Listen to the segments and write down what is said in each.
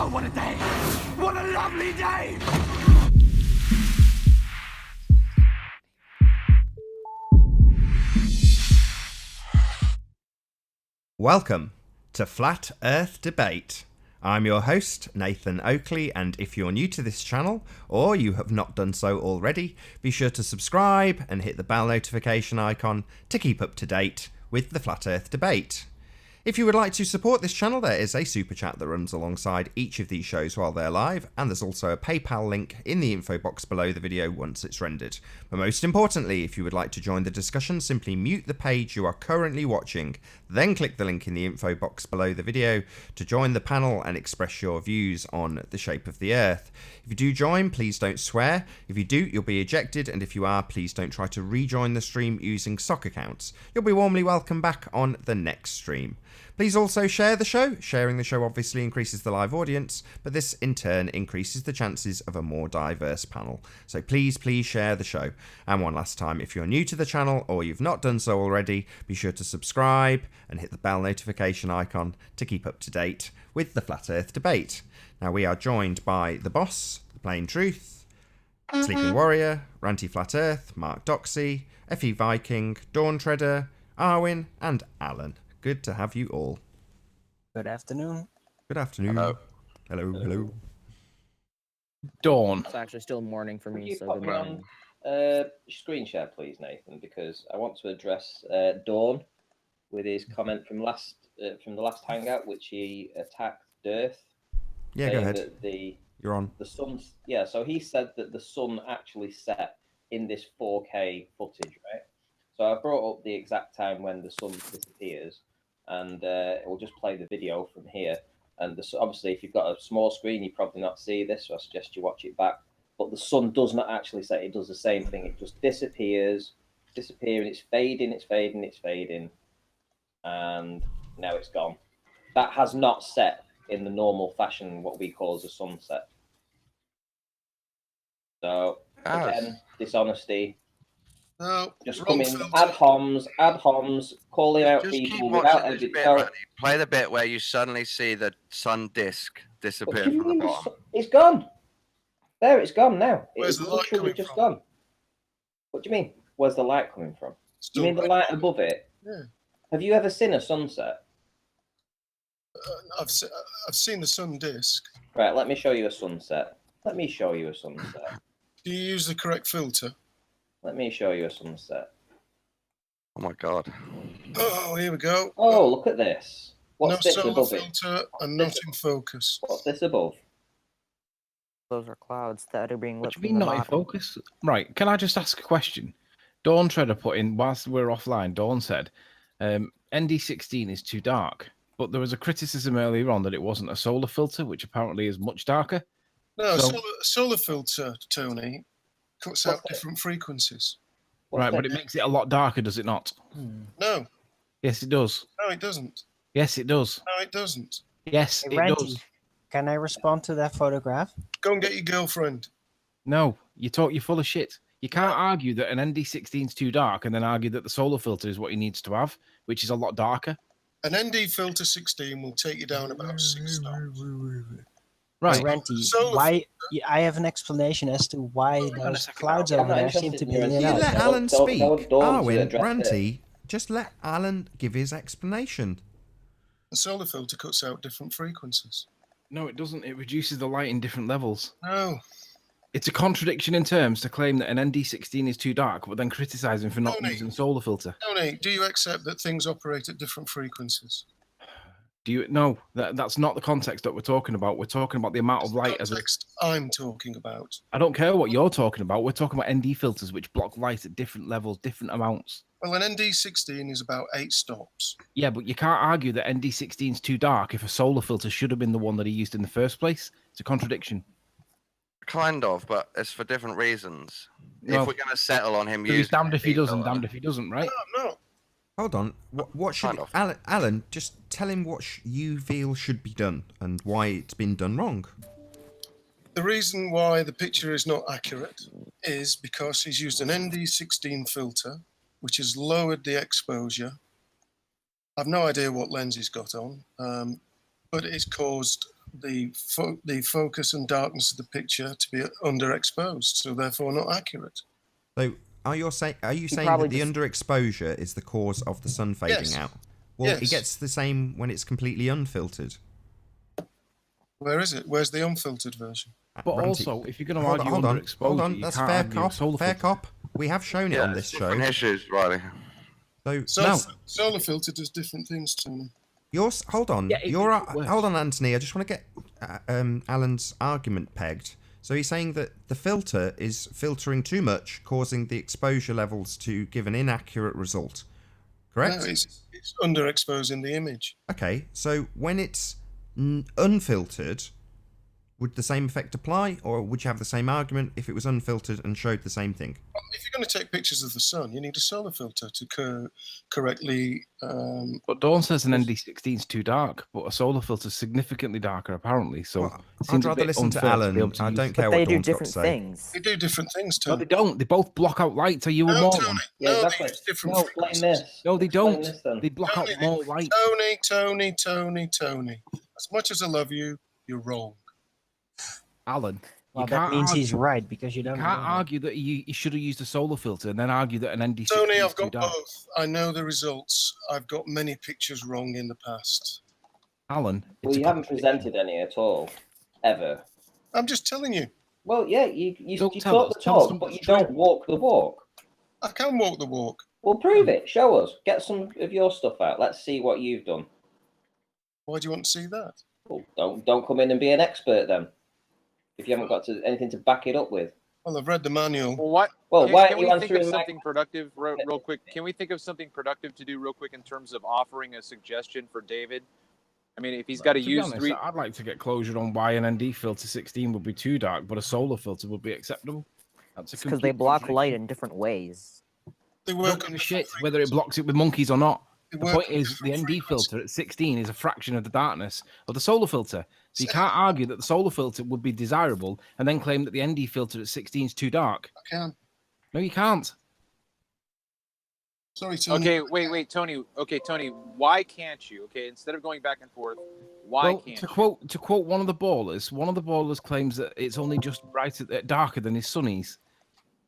Oh, what a day! What a lovely day! Welcome to Flat Earth Debate. I'm your host, Nathan Oakley, and if you're new to this channel, or you have not done so already, be sure to subscribe and hit the bell notification icon to keep up to date with the Flat Earth Debate. If you would like to support this channel, there is a super chat that runs alongside each of these shows while they're live, and there's also a PayPal link in the info box below the video once it's rendered. But most importantly, if you would like to join the discussion, simply mute the page you are currently watching, then click the link in the info box below the video to join the panel and express your views on the shape of the Earth. If you do join, please don't swear. If you do, you'll be ejected, and if you are, please don't try to rejoin the stream using sock accounts. You'll be warmly welcome back on the next stream. Please also share the show. Sharing the show obviously increases the live audience, but this in turn increases the chances of a more diverse panel. So please share the show. And one last time, if you're new to the channel or you've not done so already, be sure to subscribe and hit the bell notification icon to keep up to date with the Flat Earth Debate. Now we are joined by the boss, the Plain Truth, Sleeping Warrior, Ranty Flat Earth, Mark Doxy, FE Viking, Dawn Treader, Arwin, and Alan. Good to have you all. Good afternoon. Good afternoon. Hello. Hello. Dawn. It's actually still morning for Can me, you so put good me morning. on screen share, please, Nathan? Because I want to address Dawn with his comment from the last hangout, which he attacked Dearth. Yeah, go ahead. That You're on. the sun's so he said that the sun actually set in this 4K footage, right? So I brought up the exact time when the sun disappears, and it will just play the video from here. And obviously, if you've got a small screen, you probably not see this, so I suggest you watch it back. But the sun does not actually set; it does the same thing. It just disappears, disappearing. It's fading, and now it's gone. That has not set in the normal fashion, what we call as a sunset. So again, dishonesty. No, Just come in, ad homs, calling out Just people keep without watching this evidence. bit, Randy. Play the bit where you suddenly see the sun disk disappear from the bottom. It's gone. There, it's gone now. Where's It's the light literally coming just from? gone. What do you mean? Where's the light coming from? Still You mean the red. light above it? Yeah. Have you ever seen a sunset? I've seen the sun disk. Right, let me show you a sunset. Do Do you use the correct filter? Let me show you a sunset. Oh my god. Oh, here we go. Oh, look at this. What's no this solar above it? filter and not in focus. What's this above? Those are clouds that are being What lit do you from mean the not in bottom. focus? Right, can I just ask a question? Dawn Treader put in, whilst we're offline, Dawn said, ND16 is too dark. But there was a criticism earlier on that it wasn't a solar filter, which apparently is much darker. No, So- solar filter, Tony, cuts out What's that? different frequencies. What's Right, that? but it makes it a lot darker, does it not? No, Yes, it does. no, it doesn't. Yes, it does. No, it doesn't. Yes, Hey, it Ranty, does. can I respond to that photograph? Go and get your girlfriend. No, you're full of shit. You can't argue that an ND16 is too dark and then argue that the solar filter is what he needs to have, which is a lot darker. An ND filter 16 will take you down about 6 stops. Right. Hey, Ranty, Solar why? I have an explanation as to why on a those second, clouds I'm over not there seem interested to in be your in and You out. opinion. let Alan Don't speak. to Arwin, address Ranty, just let Alan give his explanation. The solar filter cuts out different frequencies. No, it doesn't. It reduces the light in different levels. No, It's a contradiction in terms to claim that an ND16 is too dark, but then criticize him for not Tony. using solar filter. Tony, do you accept that things operate at different frequencies? Do you? No, that's not the context that we're talking about. We're talking about the amount of light as a. Context I'm talking about. I don't care what you're talking about. We're talking about ND filters, which block light at different levels, different amounts. Well, an ND16 is about 8 stops. Yeah, but you can't argue that ND16 is too dark if a solar filter should have been the one that he used in the first place. It's a contradiction. Kind of, but it's for different reasons. No. If we're going to settle on him So he's using damned if he ND does and filter- damned if he doesn't, right? No, Hold on. What should Kind of. Alan? Just tell him what you feel should be done and why it's been done wrong. the reason why the picture is not accurate is because he's used an ND16 filter, which has lowered the exposure. I've no idea what lens he's got on, but it's caused the focus and darkness of the picture to be underexposed, so therefore not accurate. So are you saying that probably the just- underexposure is the cause of the sun fading Yes. out? Well, it Yes. gets the same when it's completely unfiltered. Where is it? Where's the unfiltered version? But Ranty- also, if you're going to hold argue on, underexposure, hold on. you That's can't fair argue a cop. solar Fair filter. cop. We have shown it Yeah, on this it's show. different issues, Riley. So No. Solar filter does different things, Tony. hold on. Yeah, it You're makes it worse. hold on, Anthony. I just want to get Alan's argument pegged. So he's saying that the filter is filtering too much, causing the exposure levels to give an inaccurate result. Correct? No, it's underexposing the image. Okay. So when it's unfiltered, would the same effect apply, or would you have the same argument if it was unfiltered and showed the same thing? If you're going to take pictures of the sun, you need a solar filter to correctly. But Dawn says an ND16 is too dark, but a solar filter is significantly darker, apparently. So Well, it I'd seems a rather bit listen to unfair be Alan. able to I use- don't care But they what do Dawn's got to different say. things. They do different things, No, Tony. they don't. They both block out light, so you were No, more. Tony. Yeah, No, exactly. they use different No, explain frequencies. this. No, they Explain don't. this then. They block out Tony, more light. Tony. As much as I love you, you're wrong. Alan, Well, you that can't means argue, he's right because you don't. you can't know that. argue that you should have used a solar filter and then argue that an ND16 Tony, is I've too got dark. both. I know the results. I've got many pictures wrong in the past. Alan, Well, it's a you haven't contradiction. presented any at all, ever. I'm just telling you. Well, yeah, you Don't tell talk us. the Tell us talk, something but you that's true. don't walk the walk. I can walk the walk. Well, prove it. Show us. Get some of your stuff out. Let's see what you've done. Why do you want to see that? Well, don't come in and be an expert then. If you haven't got anything to back it up with. Well, I've read the manual. Well, what? Well, Can, why can aren't you we think of answering my something productive real quick? Can we think of something productive to do real quick in terms of offering a suggestion for David? I mean, if he's got to be use honest, three, I'd like to get closure on why an ND filter 16 would be too dark, but a solar filter would be acceptable. That's a Because they complete block light contradiction. in different ways. They I work don't on give a different shit whether it blocks it with monkeys or not. They The work point on is, the different ND frequencies. filter at 16 is a fraction of the darkness of the solar filter. So you can't argue that the solar filter would be desirable and then claim that the ND filter at 16 is too dark. I can. No, you can't. Sorry, Tony. okay, wait, Tony. Okay, Tony, why can't you? Okay, instead of going back and forth, why Well, can't to you? quote one of the ballers claims that it's only just darker than his sunnies,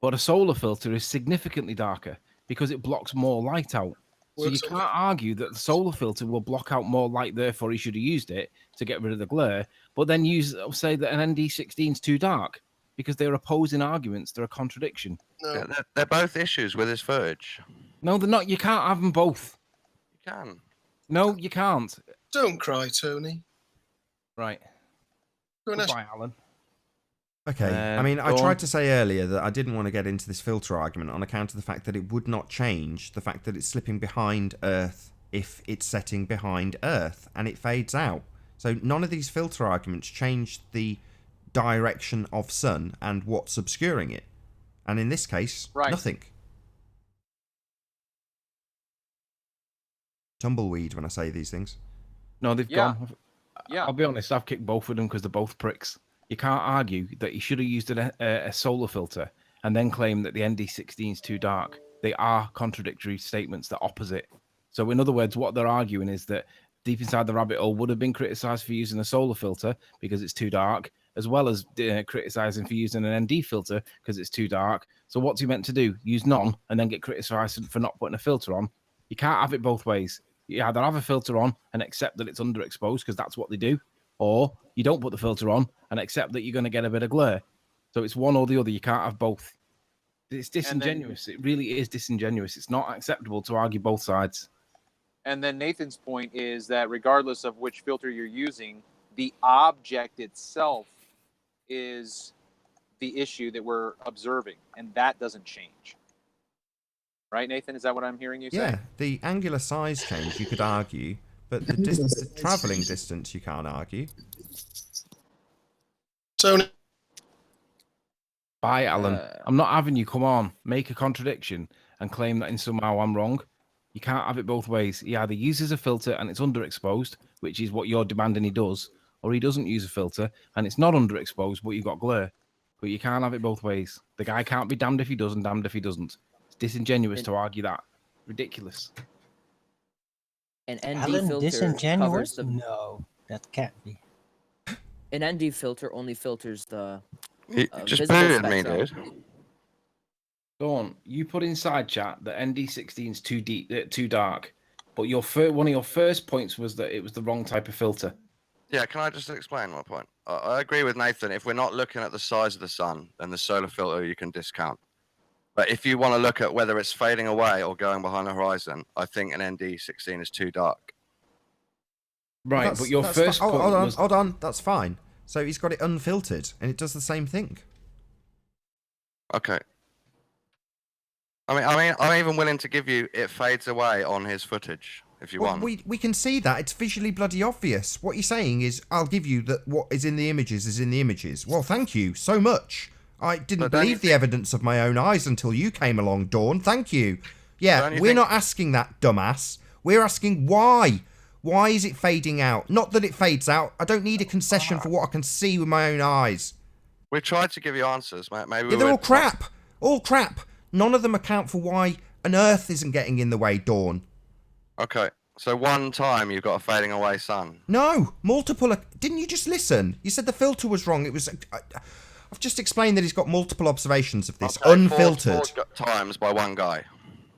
but a solar filter is significantly darker because it blocks more light out. So you Works on can't argue that the solar filter will block out more light, therefore he should have used it to get rid of the glare, but then say that an ND16 is too dark because they're opposing arguments. They're a contradiction. No. Yeah, they're both issues with his footage. No, they're not. You can't have them both. You can. No, you can't. Don't cry, Tony. Right. Go and ask. Goodbye, Alan. Okay. I mean, I Dawn? tried to say earlier that I didn't want to get into this filter argument on account of the fact that it would not change the fact that it's slipping behind Earth if it's setting behind Earth and it fades out. So none of these filter arguments change the direction of sun and what's obscuring it. And in this case, Right. nothing. Tumbleweed when I say these things. No, they've Yeah. gone. Yeah. I'll be honest, I've kicked both of them because they're both pricks. You can't argue that you should have used a solar filter and then claim that the ND16 is too dark. They are contradictory statements, they're opposite. So, in other words, what they're arguing is that Deep Inside the Rabbit Hole would have been criticised for using a solar filter because it's too dark, as well as criticising for using an ND filter because it's too dark. So, what's he meant to do? Use none and then get criticised for not putting a filter on? You can't have it both ways. You either have a filter on and accept that it's underexposed because that's what they do, or you don't put the filter on and accept that you're going to get a bit of glare. So it's one or the other. You can't have both. It's disingenuous. It really is disingenuous. It's not acceptable to argue both sides. And then Nathan's point is that regardless of which filter you're using, the object itself is the issue that we're observing, and that doesn't change. Right, Nathan? Is that what I'm hearing you say? Yeah, the angular size change you could argue, but the travelling distance you can't argue. Tony. Bye, Alan. I'm not having you come on, make a contradiction, and claim that in somehow I'm wrong. You can't have it both ways. He either uses a filter and it's underexposed, which is what you're demanding he does, or he doesn't use a filter and it's not underexposed, but you've got glare. But you can't have it both ways. The guy can't be damned if he does and damned if he doesn't. It's disingenuous to argue that. Ridiculous. An ND Alan filter covers disingenuous? the. No, that can't be. An ND filter only filters the You just visible booted me, spectrum. dude. Dawn, you put inside chat that ND16 is too deep, too dark. But your one of your first points was that it was the wrong type of filter. Yeah, can I just explain my point? I agree with Nathan. If we're not looking at the size of the sun, then the solar filter you can discount. But if you want to look at whether it's fading away or going behind the horizon, I think an ND16 is too dark. Right, but your first point was... Hold on, that's fine. So he's got it unfiltered, and it does the same thing. Okay. I'm even willing to give you it fades away on his footage if you want. We can see that. It's visually bloody obvious. What you're saying is, I'll give you that what is in the images is in the images. Well, thank you so much. I didn't believe the evidence of my own eyes until you came along, Dawn. Thank you. Yeah, we're not asking that, dumbass. We're asking why. Why is it fading out? Not that it fades out. I don't need a concession for what I can see with my own eyes. We've tried to give you answers, mate. Maybe they're all crap. All crap. None of them account for why an Earth isn't getting in the way, Dawn. Okay, so one time you've got a fading away sun. No, multiple. Didn't you just listen? You said the filter was wrong. It was. I've just explained that he's got multiple observations of this, unfiltered. Four times by one guy.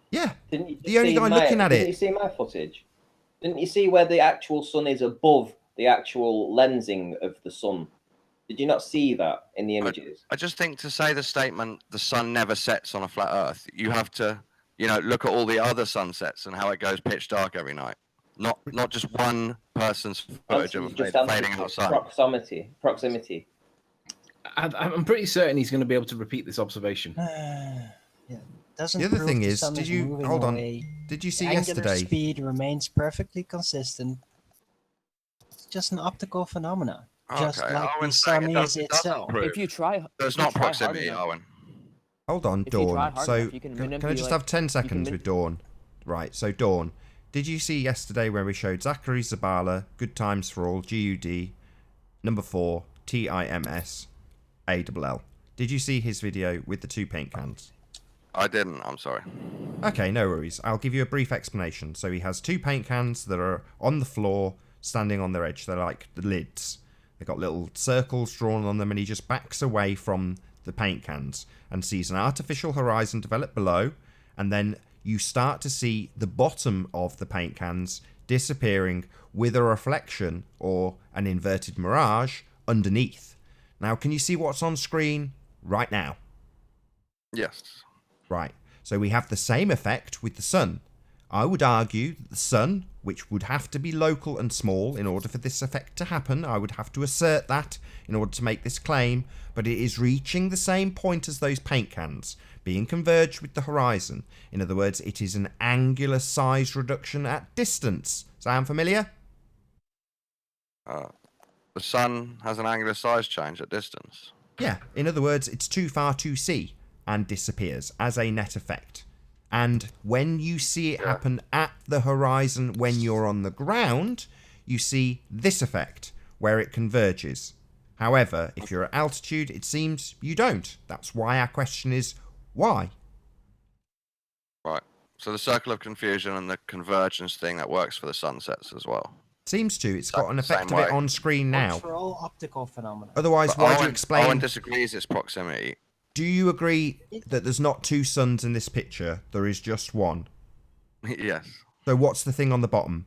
Yeah, Didn't you the only guy looking at it. Didn't you see my footage? Didn't you see where the actual sun is above the actual lensing of the sun? Did you not see that in the images? I just think to say the statement, the sun never sets on a flat Earth, you have to, look at all the other sunsets and how it goes pitch dark every night. Not just one person's footage of fading outside. Proximity. I'm pretty certain he's going to be able to repeat this observation. Doesn't the other prove thing the is, sun did is you moving hold on? away. Did you see The angular yesterday? speed remains perfectly consistent. It's just an optical phenomena, just like the sun is itself. If you try, there's not proximity, Owen. Hold on, If you try Dawn. hard So enough, you can I just have 10 seconds with Dawn? Right. So Dawn, did you see yesterday where we showed Zachary Zabala, Good Times for All, GUD, number 4, TIMS, ALL? Did you see his video with the 2 paint cans? I didn't, I'm sorry. Okay, no worries. I'll give you a brief explanation. So he has 2 paint cans that are on the floor, standing on their edge. They're like the lids. They've got little circles drawn on them, and he just backs away from the paint cans and sees an artificial horizon develop below, and then you start to see the bottom of the paint cans disappearing with a reflection or an inverted mirage underneath. Now, can you see what's on screen right now? Yes. Right. So we have the same effect with the sun. I would argue that the sun, which would have to be local and small in order for this effect to happen, I would have to assert that in order to make this claim, but it is reaching the same point as those paint cans, being converged with the horizon. In other words, it is an angular size reduction at distance. Sound familiar? The sun has an angular size change at distance. Yeah. In other words, it's too far to see and disappears as a net effect. And when you see it happen at the horizon when you're on the ground, you see this effect, where it converges. However, if you're at altitude, it seems you don't. That's why our question is, why? Right. So the circle of confusion and the convergence thing, that works for the sunsets as well. Seems to. It's got an effect of it on screen now. For all optical phenomena. Otherwise, why do you explain... Owen disagrees it's proximity. Do you agree that there's not 2 suns in this picture? There is just one. Yes. So what's the thing on the bottom?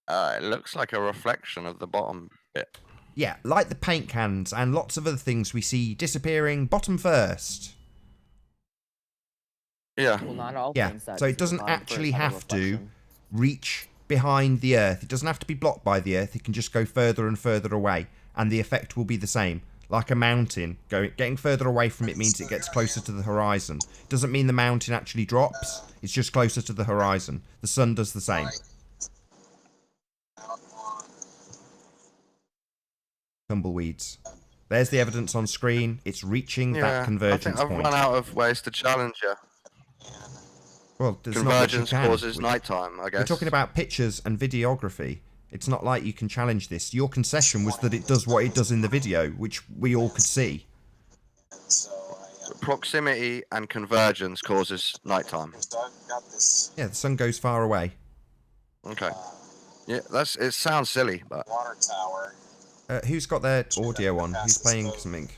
It looks like a reflection of the bottom bit. Yeah, like the paint cans and lots of other things we see disappearing bottom first. Yeah. Well, not all Yeah, things that so it doesn't actually have to reach behind the Earth. It doesn't have to be blocked by the Earth. It can just go further and further away, and the effect will be the same. Like a mountain, getting further away from it means it gets closer to the horizon. It doesn't mean the mountain actually drops. It's just closer to the horizon. The sun does the same. Tumbleweeds. There's the evidence on screen. It's reaching that convergence I think I've point. run out of ways to challenge you. Well, there's Convergence not much you can. causes nighttime, I guess. We're talking about pictures and videography. It's not like you can challenge this. Your concession was that it does what it does in the video, which we all could see. Proximity and convergence causes nighttime. Yeah, the sun goes far away. Okay. Yeah, it sounds silly, but Who's got their audio on? Who's playing something?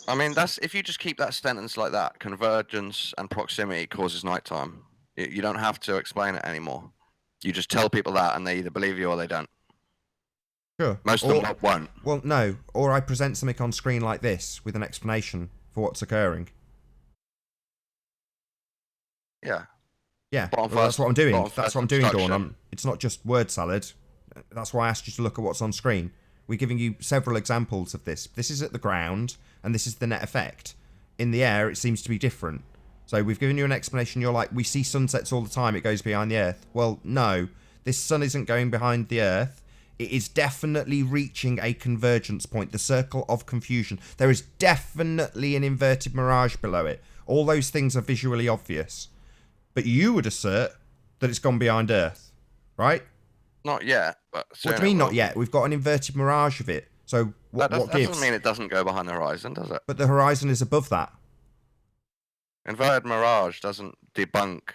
I mean, that's if you just keep that sentence like that, convergence and proximity causes nighttime. You don't have to explain it anymore. You just tell people that, and they either believe you or they don't. Sure. Most of them won't. Well, no. Or I present something on screen like this with an explanation for what's occurring. Yeah. Yeah, well, that's what I'm doing. That's what I'm doing, Dawn. Obstruction. It's not just word salad. That's why I asked you to look at what's on screen. We're giving you several examples of this. This is at the ground, and this is the net effect. In the air, it seems to be different. So we've given you an explanation. You're like, we see sunsets all the time. It goes behind the Earth. Well, no. This sun isn't going behind the Earth. It is definitely reaching a convergence point, the circle of confusion. There is definitely an inverted mirage below it. All those things are visually obvious. But you would assert that it's gone behind Earth, right? Not yet, but What do you mean not yet? We've got an inverted mirage of it. So what that gives? doesn't mean it doesn't go behind the horizon, does it? But the horizon is above that. Inverted mirage doesn't debunk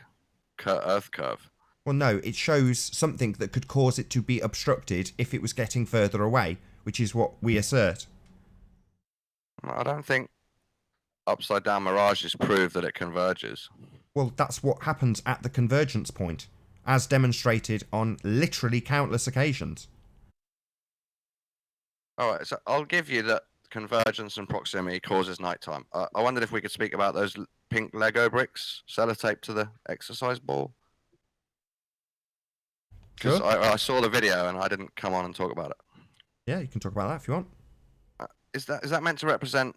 Earth curve. Well, no, it shows something that could cause it to be obstructed if it was getting further away, which is what we assert. I don't think upside down mirages prove that it converges. Well, that's what happens at the convergence point, as demonstrated on literally countless occasions. All right, so I'll give you that convergence and proximity causes nighttime. I wondered if we could speak about those pink Lego bricks sellotaped to the exercise ball. Because Sure. I saw the video and I didn't come on and talk about it. Yeah, you can talk about that if you want. Is that meant to represent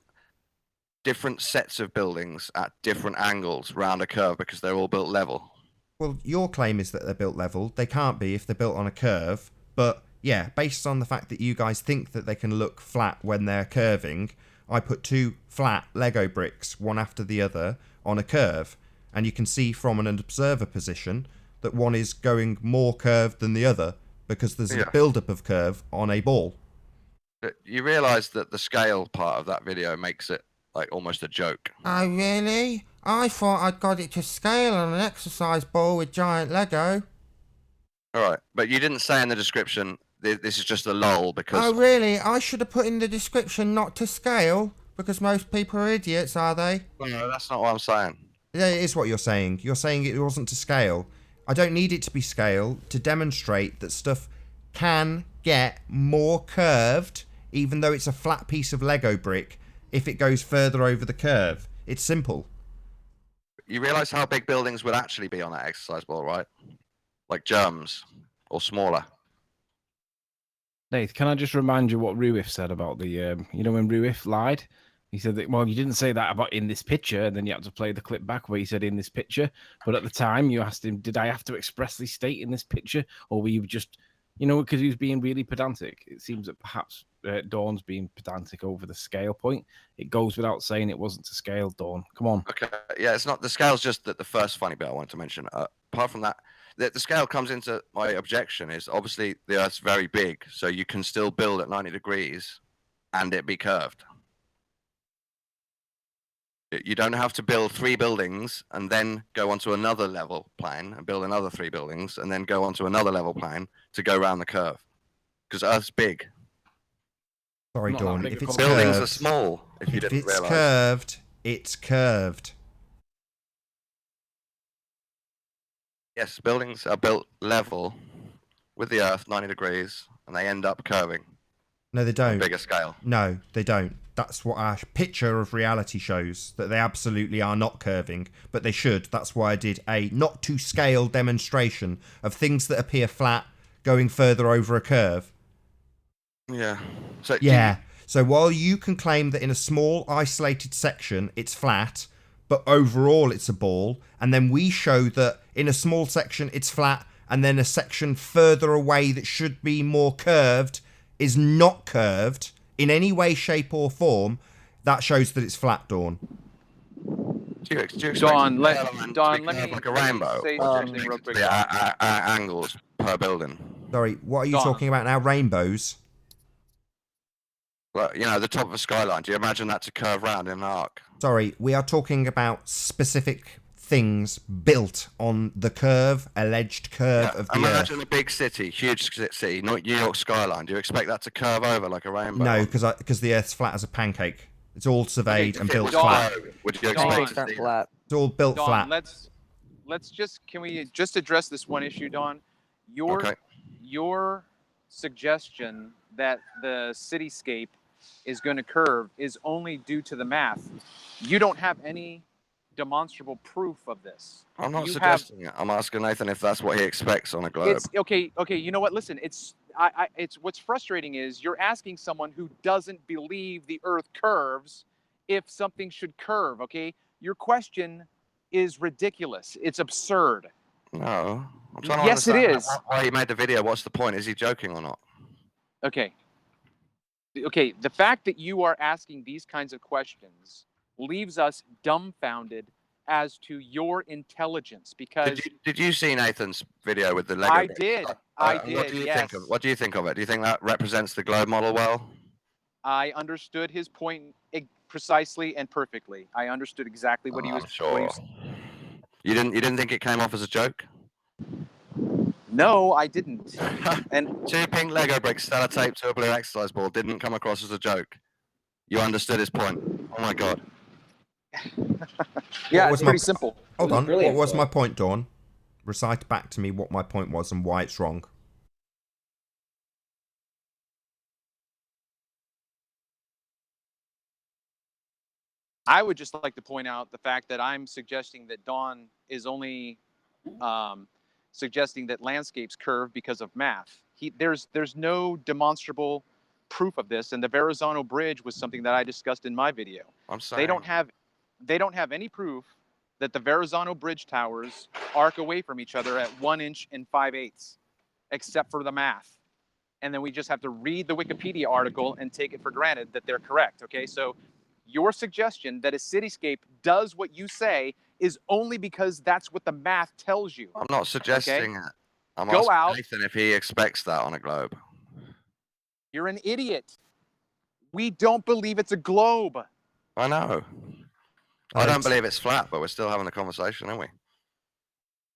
different sets of buildings at different angles round a curve because they're all built level? Well, your claim is that they're built level. They can't be if they're built on a curve. But yeah, based on the fact that you guys think that they can look flat when they're curving, I put two flat Lego bricks, one after the other, on a curve. And you can see from an observer position that one is going more curved than the other because there's a build-up of curve on a ball. You realise that the scale part of that video makes it like almost a joke. Oh, really? I thought I'd got it to scale on an exercise ball with giant Lego. All right, but you didn't say in the description this is just a lull because... Oh, really? I should have put in the description not to scale because most people are idiots, are they? No, that's not what I'm saying. Yeah, it is what you're saying. You're saying it wasn't to scale. I don't need it to be scale to demonstrate that stuff can get more curved even though it's a flat piece of Lego brick if it goes further over the curve. It's simple. You realise how big buildings would actually be on that exercise ball, right? Like germs, or smaller. Nate, can I just remind you what Ruif said about the, you know, when Ruif lied? He said that, well, you didn't say that about in this picture, and then you had to play the clip back where he said in this picture. But at the time, you asked him, did I have to expressly state in this picture? Or were you just, you know, because he was being really pedantic. It seems that perhaps Dawn's being pedantic over the scale point. It goes without saying it wasn't to scale, Dawn. Come on. Okay, yeah, it's not, the scale's just the first funny bit I wanted to mention. Apart from that, the scale comes into my objection is obviously the Earth's very big, so you can still build at 90 degrees and it be curved. You don't have to build 3 buildings and then go onto another level plane and build another 3 buildings and then go onto another level plane to go around the curve. Because Earth's big. Sorry, Not Dawn. that big If a it's Buildings curved, are small, if you didn't it's realise. curved, it's curved. Yes, buildings are built level with the Earth, 90 degrees, and they end up curving. No, they On a don't. bigger scale. No, they don't. That's what our picture of reality shows, that they absolutely are not curving, but they should. That's why I did a not to scale demonstration of things that appear flat going further over a curve. Yeah. So Yeah. So while you can claim that in a small isolated section it's flat, but overall it's a ball, and then we show that in a small section it's flat, and then a section further away that should be more curved is not curved in any way, shape or form, that shows that it's flat, Dawn. do you expect Dawn, the element to Dawn, be let curved me like a rainbow? say Or do you something expect real it to quick. be angles per building? Sorry, what are you Dawn. talking about now? Rainbows? Well, you know, the top of a skyline. Do you imagine that to curve round in an arc? Sorry, we are talking about specific things built on the alleged curve of the Imagine Earth. a big city, huge city, not New York skyline. Do you expect that to curve over like a rainbow? No, because the Earth's flat as a pancake. It's all surveyed and built Dawn, flat. would you Pancakes expect aren't to see flat. It's all built Dawn, flat. let's just can we just address this one issue, Dawn? Your suggestion that the cityscape is going to curve is only due to the math. You don't have any demonstrable proof of this. I'm not You suggesting it. I'm asking Nathan if that's what he expects on a globe. It's okay. You know what? Listen, it's what's frustrating is you're asking someone who doesn't believe the Earth curves if something should curve. Okay, your question is ridiculous. It's absurd. No, I'm trying to Yes, it understand is. why he made the video. What's the point? Is he joking or not? Okay. The fact that you are asking these kinds of questions leaves us dumbfounded as to your intelligence because Did you see Nathan's video with the Lego? I did. I did. What do you yes. think of? What do you think of it? Do you think that represents the globe model well? I understood his point precisely and perfectly. I understood exactly what he was. Sure. What he was... You didn't think it came off as a joke? No, I didn't. And 2 pink Lego bricks sellotaped to a blue exercise ball didn't come across as a joke. You understood his point. Oh my god. yeah, was it's pretty my- simple. Hold on. What brilliant, was though. my point, Dawn? Recite back to me what my point was and why it's wrong. I would just like to point out the fact that I'm suggesting that Dawn is only suggesting that landscapes curve because of math. There's no demonstrable proof of this, and the Verrazano Bridge was something that I discussed in my video. I'm saying They don't have any proof that the Verrazano Bridge towers arc away from each other at 1 inch and 5/8, except for the math. And then we just have to read the Wikipedia article and take it for granted that they're correct. Okay, so your suggestion that a cityscape does what you say is only because that's what the math tells you. I'm not suggesting it. I'm Go asking out. Nathan if he expects that on a globe. You're an idiot. We don't believe it's a globe. I know. I Right. don't believe it's flat, but we're still having a conversation, aren't we?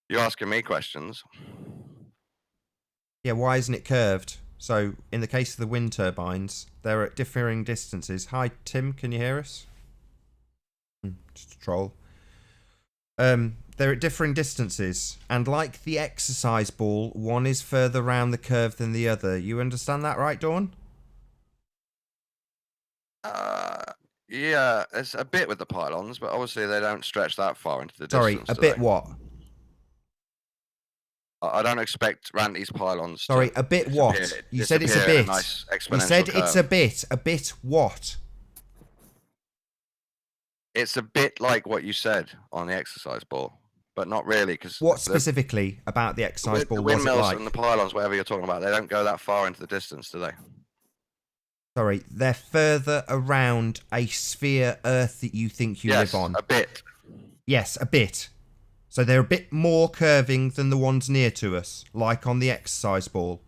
You're asking me questions. Yeah, why isn't it curved? So, in the case of the wind turbines, they're at differing distances. Hi, Tim, can you hear us? Just a troll. They're at differing distances, and like the exercise ball, one is further round the curve than the other. You understand that, right, Dawn? Yeah, it's a bit with the pylons, but obviously they don't stretch that far into the Sorry, distance. a do bit they? what? I don't expect Randy's pylons. Sorry, to a bit disappear- what? You said it's a disappear in bit. nice You exponential said it's a curve. bit. A bit what? It's a bit like what you said on the exercise ball, but not really, because What specifically about the exercise ball the was it windmills like? and the pylons, whatever you're talking about, they don't go that far into the distance, do they? Sorry, they're further around a sphere Earth that you think you Yes, live on. a bit. Yes, a bit. So they're a bit more curving than the ones near to us, like on the exercise ball.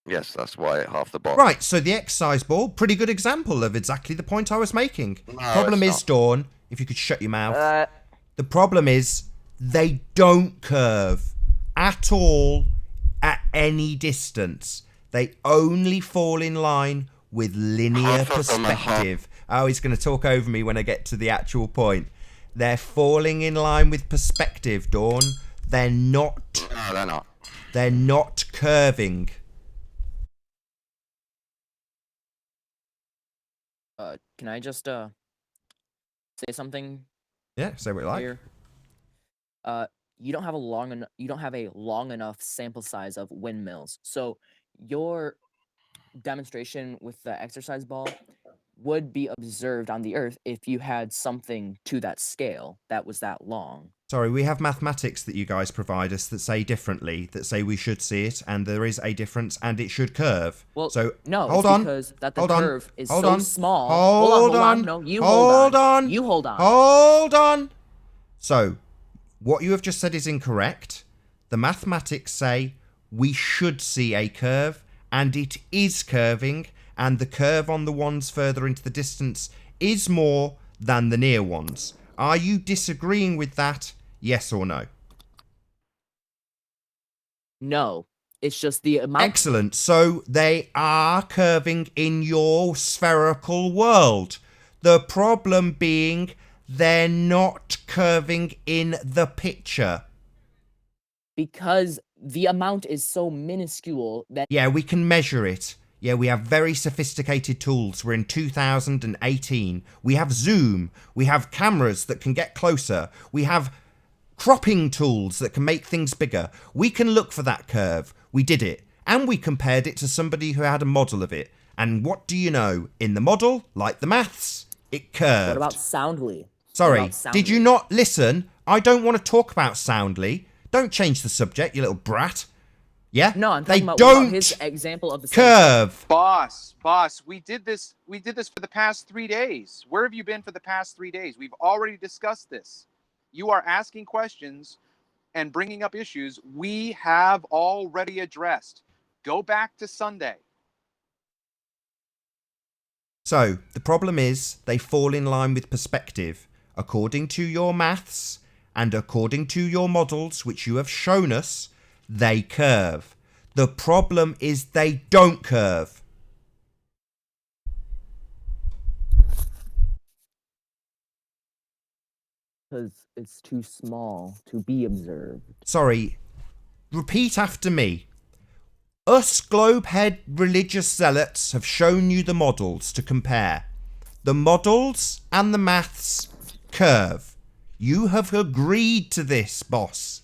Yes, that's why half the box. Right, so the exercise ball, pretty good example of exactly the point I was making. No, Problem it's is, not. Dawn, if you could shut your mouth. The problem is, they don't curve at all at any distance. They only fall in line with linear Half of them are perspective. Oh, he's going to talk over me when I get to the actual point. They're falling in line with perspective, Dawn. They're not. No, they're not. They're not curving. Can I just say something Yeah, say what you like. here? You don't have a long enough sample size of windmills. So your demonstration with the exercise ball would be observed on the Earth if you had something to that scale that was that long. Sorry, we have mathematics that you guys provide us that say differently, that say we should see it, and there is a difference, and it should curve. Well, so no, hold it's on, because that the hold on, curve is hold so on, small. Hold on, No, you hold on, You hold on. hold on. So, what you have just said is incorrect. The mathematics say we should see a curve, and it is curving, and the curve on the ones further into the distance is more than the near ones. Are you disagreeing with that? Yes or no? No, it's just the amount. Excellent. So they are curving in your spherical world. The problem being they're not curving in the picture. Because the amount is so minuscule that... Yeah, we can measure it. Yeah, we have very sophisticated tools. We're in 2018. We have zoom. We have cameras that can get closer. We have cropping tools that can make things bigger. We can look for that curve. We did it. And we compared it to somebody who had a model of it. And what do you know? In the model, like the maths, it curved. What about soundly? Sorry, did you not listen? I don't want to talk about soundly. Don't change the subject, you little brat. Yeah? No, I'm they talking about, don't his example of the curve. Boss, we did this for the past 3 days. Where have you been for the past 3 days? We've already discussed this. You are asking questions and bringing up issues we have already addressed. Go back to Sunday. So, the problem is they fall in line with perspective. According to your maths and according to your models, which you have shown us, they curve. The problem is they don't curve. Because it's too small to be observed. Sorry, repeat after me. Us globehead religious zealots have shown you the models to compare. The models and the maths curve. You have agreed to this, boss.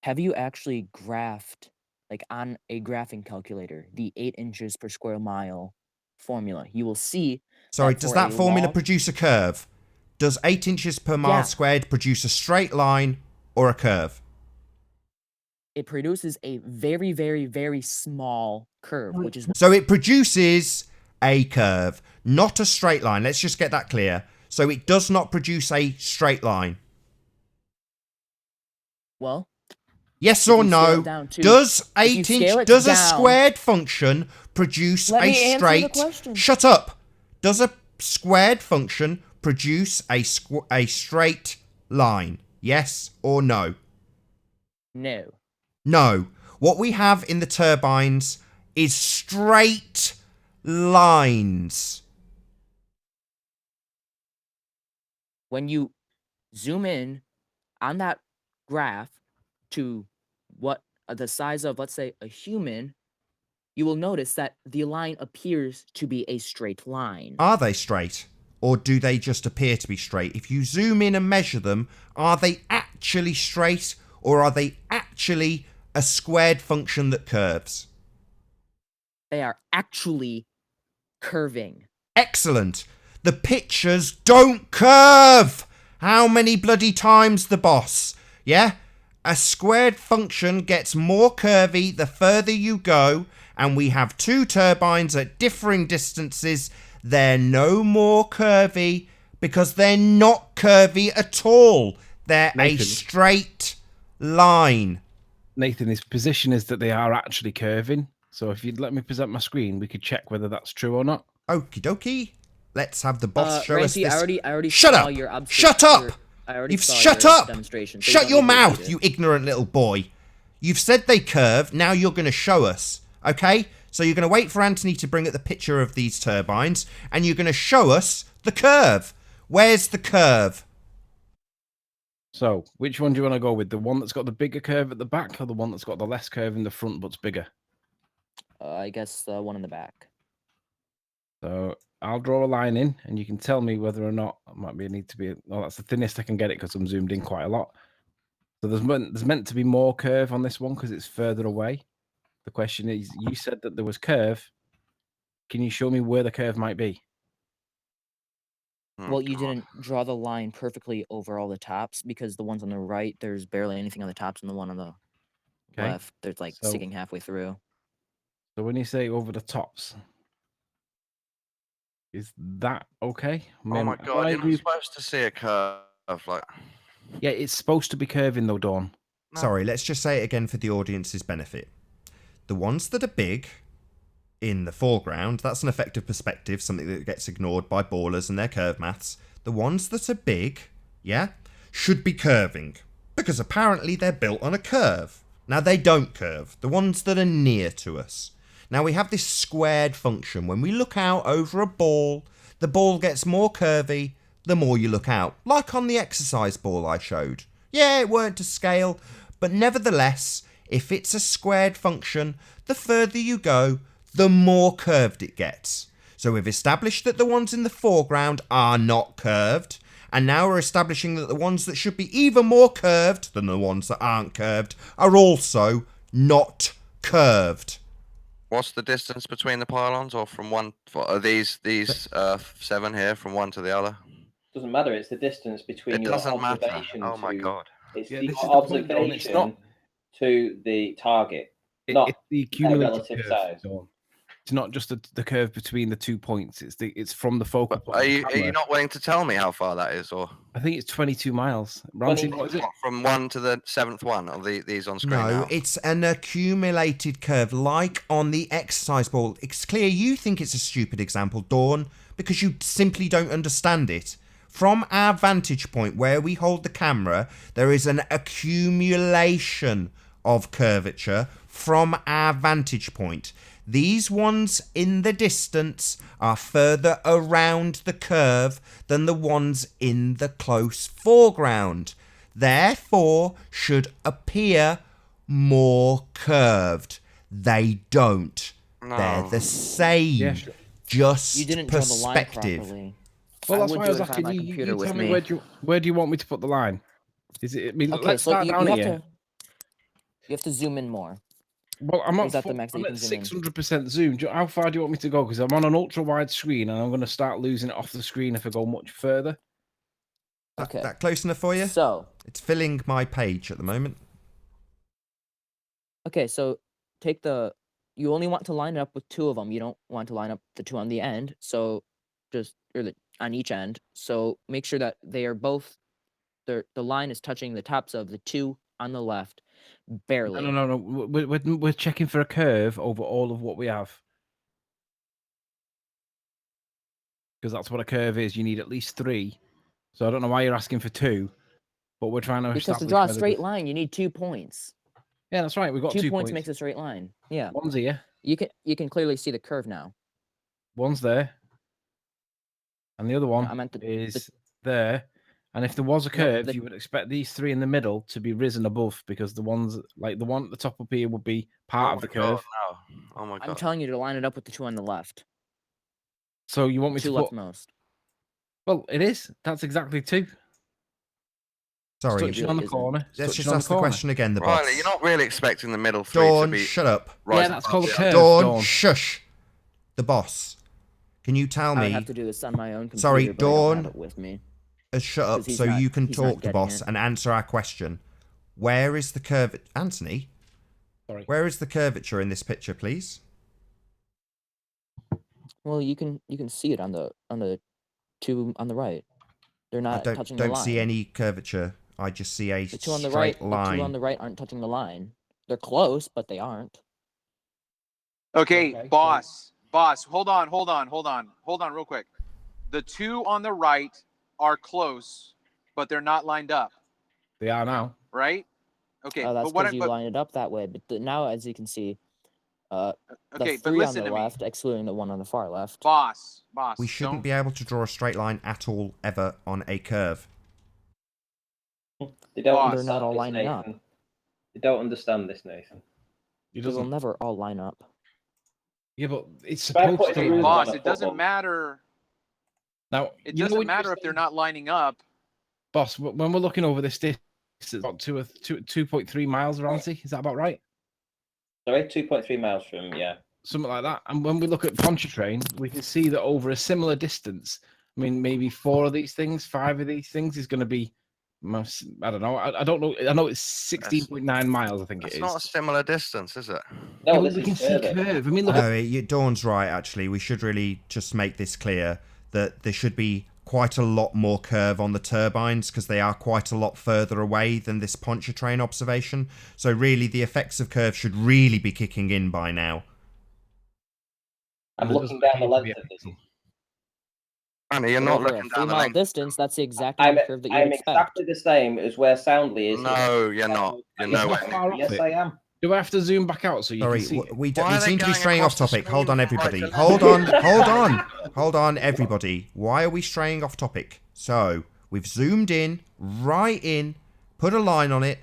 Have you actually graphed, like on a graphing calculator, the 8 inches per square mile formula? You will see. Sorry, does that formula produce a curve? Does 8 inches per mile squared produce a straight line or a curve? It produces a very, very, very small curve, which is... So it produces a curve, not a straight line. Let's just get that clear. So it does not produce a straight line. Well... Yes or no? Does a squared function produce a straight? Shut up. Does a squared function produce a straight line? Yes or no? No. No. What we have in the turbines is straight lines. When you zoom in on that graph to what the size of, let's say, a human, you will notice that the line appears to be a straight line. Are they straight? Or do they just appear to be straight? If you zoom in and measure them, are they actually straight or are they actually a squared function that curves? They are actually curving. Excellent. The pictures don't curve. How many bloody times, the boss? Yeah? A squared function gets more curvy the further you go, and we have two turbines at differing distances. They're no more curvy because they're not curvy at all. They're a straight line. Nathan, his position is that they are actually curving. So if you'd let me present my screen, we could check whether that's true or not. Okie dokie. Let's have the boss show us Ranty, this. I already Shut saw up! Your Shut up! You've shut up! Demonstration, so Shut your mouth, you ignorant little boy. You've said they curve, now you're going to show us, okay? So you're going to wait for Anthony to bring up the picture of these turbines, and you're going to show us the curve. Where's the curve? So, which one do you want to go with? The one that's got the bigger curve at the back, or the one that's got the less curve in the front but's bigger? I guess the one in the back. So I'll draw a line in, and you can tell me whether or not it might be a need to be. Well, that's the thinnest I can get it because I'm zoomed in quite a lot. So there's meant to be more curve on this one because it's further away. The question is, you said that there was curve. Can you show me where the curve might be? Well, you didn't draw the line perfectly over all the tops because the ones on the right, there's barely anything on the tops, and the one on the left, there's like sticking halfway through. So when you say over the tops, is that okay? Oh my god, you're not supposed to see a curve like... Yeah, it's supposed to be curving though, Dawn. No. Sorry, let's just say it again for the audience's benefit. The ones that are big in the foreground, that's an effective perspective, something that gets ignored by ballers and their curve maths. The ones that are big, yeah, should be curving, because apparently they're built on a curve. Now, they don't curve, the ones that are near to us. Now, we have this squared function. When we look out over a ball, the ball gets more curvy the more you look out, like on the exercise ball I showed. Yeah, it weren't to scale, but nevertheless, if it's a squared function, the further you go, the more curved it gets. So we've established that the ones in the foreground are not curved, and now we're establishing that the ones that should be even more curved than the ones that aren't curved are also not curved. What's the distance between the pylons, or from one? Are these 7 here from one to the other? Doesn't matter. It's the distance between It your doesn't matter. observation Oh my to god. it's Yeah, the this is the point, Dawn. It's observation not- to the target, not It's the their accumulated relative curve, size. Dawn. It's not just the curve between the 2 points. It's from the focal But point. are of the you camera. not willing to tell me how far that is, or I think it's 22 miles. Ramsey, what is it? from one to the 7th one of these on screen No, now? it's an accumulated curve, like on the exercise ball. It's clear you think it's a stupid example, Dawn, because you simply don't understand it. From our vantage point where we hold the camera, there is an accumulation of curvature from our vantage point. These ones in the distance are further around the curve than the ones in the close foreground. Therefore, should appear more curved. They don't. No. They're the same. Yeah, sure. Just You didn't draw the line perspective. properly. Well, I that's would why I do was it if I had asking my you. computer You with tell me me. where do you want me to put the line? Is it? I mean, Okay, let's so start you down have here. you have to zoom in more. Well, I'm Or at, is that the max that I'm you at can zoom in? 600% zoom. How far do you want me to go? Because I'm on an ultra wide screen and I'm going to start losing it off the screen if I go much further. Okay. That close enough for you? So, It's filling my page at the moment. okay, so take you only want to line it up with 2 of them. You don't want to line up the 2 on the end. So on each end. So make sure that they are both, the line is touching the tops of the 2 on the left, barely. No. We're checking for a curve over all of what we have. Because that's what a curve is. You need at least 3. So I don't know why you're asking for 2, but we're trying to Because to establish draw a whether straight line, you need 2 points. Yeah, that's right. We've got 2 2 points makes a straight line. Yeah. One's here. You can clearly see the curve now. One's there. And the other one I meant is there. And if there was a No, curve, you would expect these 3 in the middle to be risen above, because the ones like the one at the top up here would be part of the curve. No. Oh my god. I'm telling you to line it up with the 2 on the left. So you want me to 2 put? leftmost. Well, it is. That's exactly 2. Sorry, Touching on the isn't. corner. let's touching just on ask the corner. question again, the boss. Riley, you're not really expecting the middle 3 to Dawn, be shut up. right. Yeah, that's called a curve. Dawn, shush. The boss. Can you tell I would me? have to do this on my own computer, Sorry, but I don't have Dawn. it with me. Shut up 'Cause he's so not- you can he's not talk the getting boss it. and answer our question. Where is the curve? Anthony, Sorry. where is the curvature in this picture, please? Well, you can see it on the 2 on the right. They're I not touching the don't line. see any curvature. I just see a The 2 on the straight right, the 2 on line. the right aren't touching the line. They're close, but they aren't. Okay, Okay, boss, hold on real quick. The 2 on the right are close, but they're not lined up, They are now. right? Okay, That's but what? because you line it up that way. But now, as you can see, the Okay, 3 but on listen the to me, left, excluding the 1 on the far left. boss. We shouldn't don't- be able to draw a straight line at all, ever, on a curve. They don't Boss. They're not understand all this, lining up. Nathan. They don't understand this, Nathan. He Because they'll doesn't. never all line up. Yeah, but it's If I supposed put to. it in Boss, on a it doesn't football. matter. Now It you know doesn't when matter you're if they're saying- not lining up. Boss, when we're looking over this distance, it's about 2.3 miles, Rancy. Is that about right? Sorry, 2.3 miles from, yeah. Something like that. And when we look at Pontchartrain, we can see that over a similar distance, I mean, maybe 4 of these things, 5 of these things is going to be, I don't know. I don't know. I know it's 16.9 miles, I think It's it is. not a similar distance, is it? No, Yeah, but this we is can see further. curve. I mean, look. No, Dawn's right, actually. We should really just make this clear that there should be quite a lot more curve on the turbines because they are quite a lot further away than this Pontchartrain observation. So really, the effects of curve should really be kicking in by now. I'm There looking doesn't down the appear to be length a of this. pixel. Andy, you're But not over a looking down the 3-mile length. distance, that's the exact amount of curve that you would I'm expect. exactly the same as where Soundly is. No, you're not. You're He's nowhere not near. far off Yes, it. I am. Do I have to zoom back out so you Sorry, can see it? we Why are they seem to be going straying off across the topic. Hold on, screen from right everybody. to left? Hold on, hold on, hold on, everybody. Why are we straying off topic? So we've zoomed in, right in, put a line on it.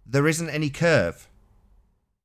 There isn't any curve.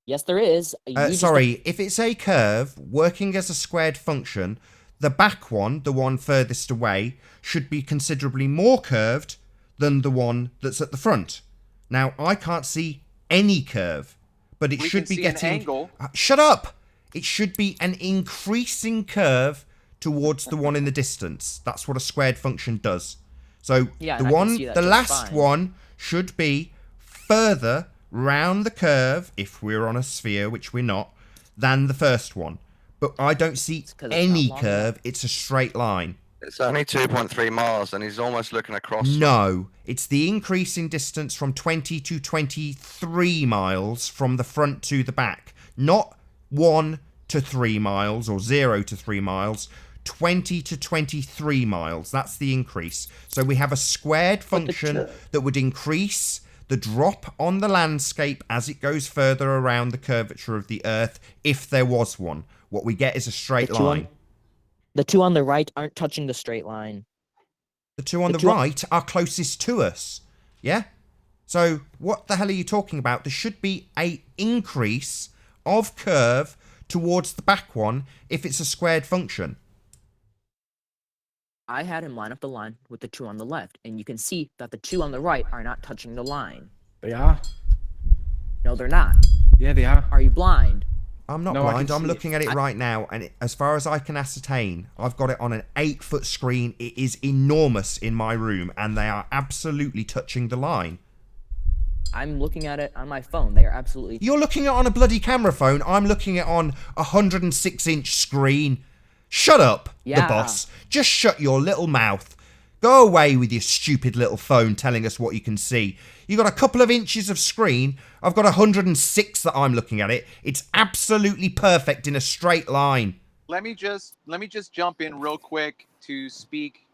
Yes, there is. You just Sorry, if it's a curve working as a squared function, the back one, the one furthest away, should be considerably more curved than the one that's at the front. Now, I can't see any curve, but it We should can be see an getting... angle. Shut up! It should be an increasing curve towards the one in the distance. That's what a squared function does. So Yeah, the and I can one, see that the just last fine. one should be further round the curve, if we're on a sphere, which we're not, than the first one. But I don't see 'cause it's any not long curve. enough. It's a straight line. It's only 2.3 miles, and he's almost looking across. No, it's the increase in distance from 20 to 23 miles from the front to the back. Not 1 to 3 miles or 0 to 3 miles. 20 to 23 miles. That's the increase. So we have a squared function that would increase the drop on the landscape as it goes further around the curvature of the Earth, if there was one. What we get is a straight line. The two on the right aren't touching the straight line. The two on the two on- right are closest to us. Yeah? So what the hell are you talking about? There should be a increase of curve towards the back one if it's a squared function. I had him line up the line with the two on the left, and you can see that the two on the right are not touching the line. They are. No, they're not. Yeah, they are. Are you blind? I'm not No, I can blind. I'm see looking at it right now, and as far as I can ascertain, I've got it on an 8-foot screen. It is enormous in my room, and they are absolutely touching the line. I'm looking at it on my phone. They are absolutely... You're looking at it on a bloody camera phone. I'm looking at it on a 106-inch screen. Shut up, the Yeah. boss. Just shut your little mouth. Go away with your stupid little phone telling us what you can see. You got a couple of inches of screen. I've got 106 that I'm looking at it. It's absolutely perfect in a straight line. Let me just jump in real quick to speak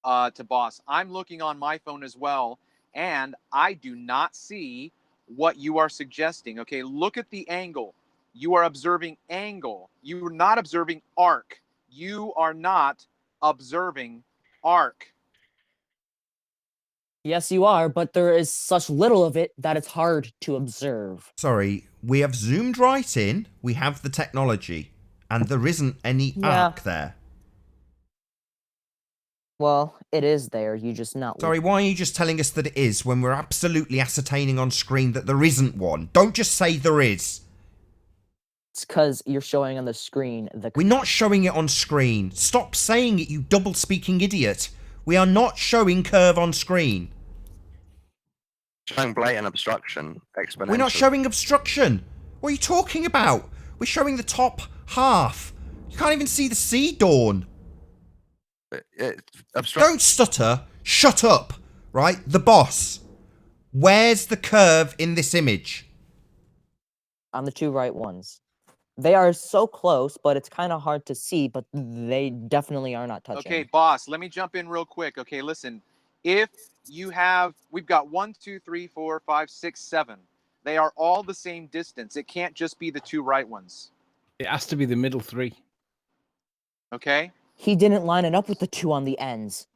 to Boss. I'm looking on my phone as well, and I do not see what you are suggesting. Okay, look at the angle. You are observing angle. You are not observing arc. You are not observing arc. Yes, you are, but there is such little of it that it's hard to observe. Sorry, we have zoomed right in. We have the technology. And there isn't any Yeah. arc there. Well, it is there. You just not... Sorry, why are you just telling us that it is when we're absolutely ascertaining on screen that there isn't one? Don't just say there is. It's because you're showing on the screen the... We're not showing it on screen. Stop saying it, you double-speaking idiot. We are not showing curve on screen. Showing blatant obstruction exponentially. We're not showing obstruction. What are you talking about? We're showing the top half. You can't even see the sea dawn. Don't stutter. Shut up. Right? The boss. Where's the curve in this image? On the two right ones. They are so close, but it's kind of hard to see, but they definitely are not touching. Okay, Boss, let me jump in real quick. Okay, listen. If you have, we've got 1, 2, 3, 4, 5, 6, 7. They are all the same distance. It can't just be the two right ones. It has to be the middle three. Okay? He didn't line it up with the two on the ends.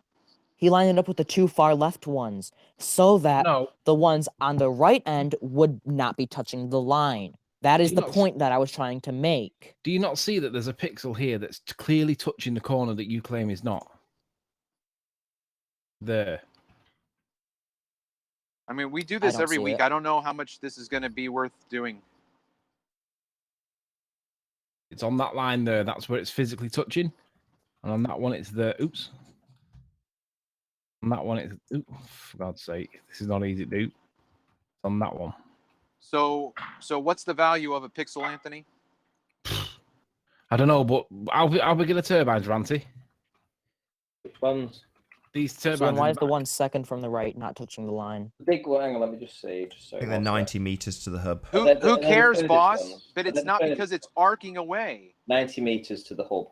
He lined it up with the two far left ones, so that the ones on the right end would not be touching the line. That is the point that I was trying to make. Do you not see that there's a pixel here that's clearly touching the corner that you claim is not? There. I mean, we do this every week. I don't know how much this is going to be worth doing. It's on that line there. That's where it's physically touching. And on that one, it's the... Oops. On that one, it's... Oops, for God's sake. This is not easy to do. It's on that one. So what's the value of a pixel, Anthony? I don't know, but I'll be get a turbines, Ranty. Which ones? These So turbines. then why in is the back- 1 second from the right not touching the line? The big one, hang on, let me just see. Just so I think they're 90 meters to the hub. Who They're the cares, furthest boss? ones. But They're it's the not furthest because it's arcing away. 90 meters to the hub.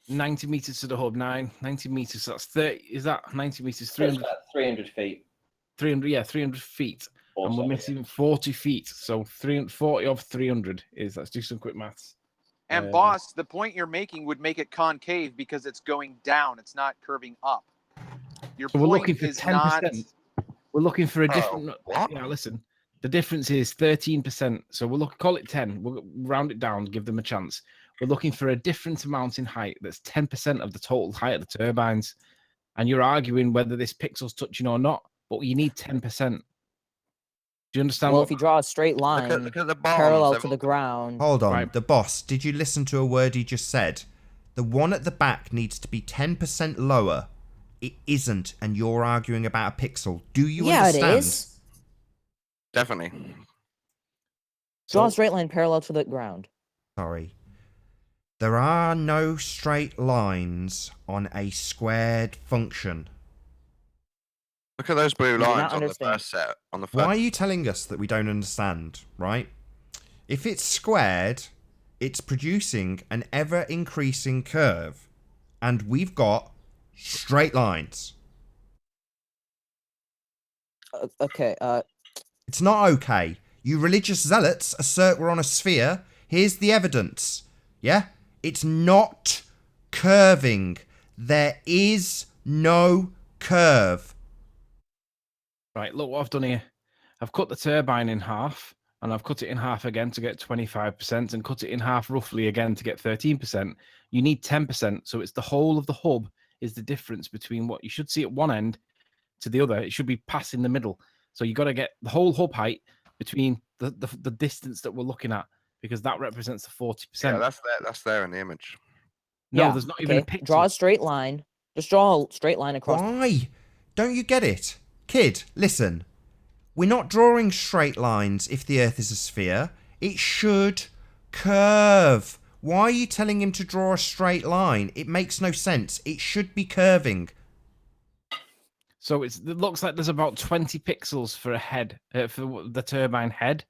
90 meters to the hub. 90 meters. So that's 30. Is that 90 meters? So it's 300. about 300 feet. 300. Yeah, 300 feet. Or And we're so, yeah. missing 40 feet. So 340 of 300 is. Let's do some quick maths. And boss, the point you're making would make it concave because it's going down. It's not curving up. Your So we're point looking for is 10%. not. We're looking for a different. what? Yeah, listen. The difference is 13%. So we'll call it 10. We'll round it down, give them a chance. We're looking for a different amount in height. That's 10% of the total height of the turbines. And you're arguing whether this pixel's touching or not, but you need 10%. Do you understand? Well, what if you draw a straight line Look at the bombs. parallel They've to all- the ground, Hold on, Right. the boss, did you listen to a word he just said? The one at the back needs to be 10% lower. It isn't, and you're arguing about a pixel. Do you yeah, understand? it is. Definitely. Draw a So- straight line parallel to the ground. Sorry. There are no straight lines on a squared function. Look at those blue do not lines on the understand. first set. On the first. Why are you telling us that we don't understand, right? If it's squared, it's producing an ever-increasing curve, and we've got straight lines. Okay, It's not okay. You religious zealots assert we're on a sphere. Here's the evidence. Yeah? It's not curving. There is no curve. Right, look what I've done here. I've cut the turbine in half, and I've cut it in half again to get 25%, and cut it in half roughly again to get 13%. You need 10%, so it's the whole of the hub is the difference between what you should see at one end to the other. It should be passing the middle. So you got to get the whole hub height between the distance that we're looking at, because that represents the 40%. Yeah, that's there in the image. No, yeah, there's not okay. even a pixel. Draw a straight line. Just draw a straight line across. Why? Don't you get it? Kid, listen. We're not drawing straight lines if the Earth is a sphere. It should curve. Why are you telling him to draw a straight line? It makes no sense. It should be curving. So it looks like there's about 20 pixels for a head, for the turbine head.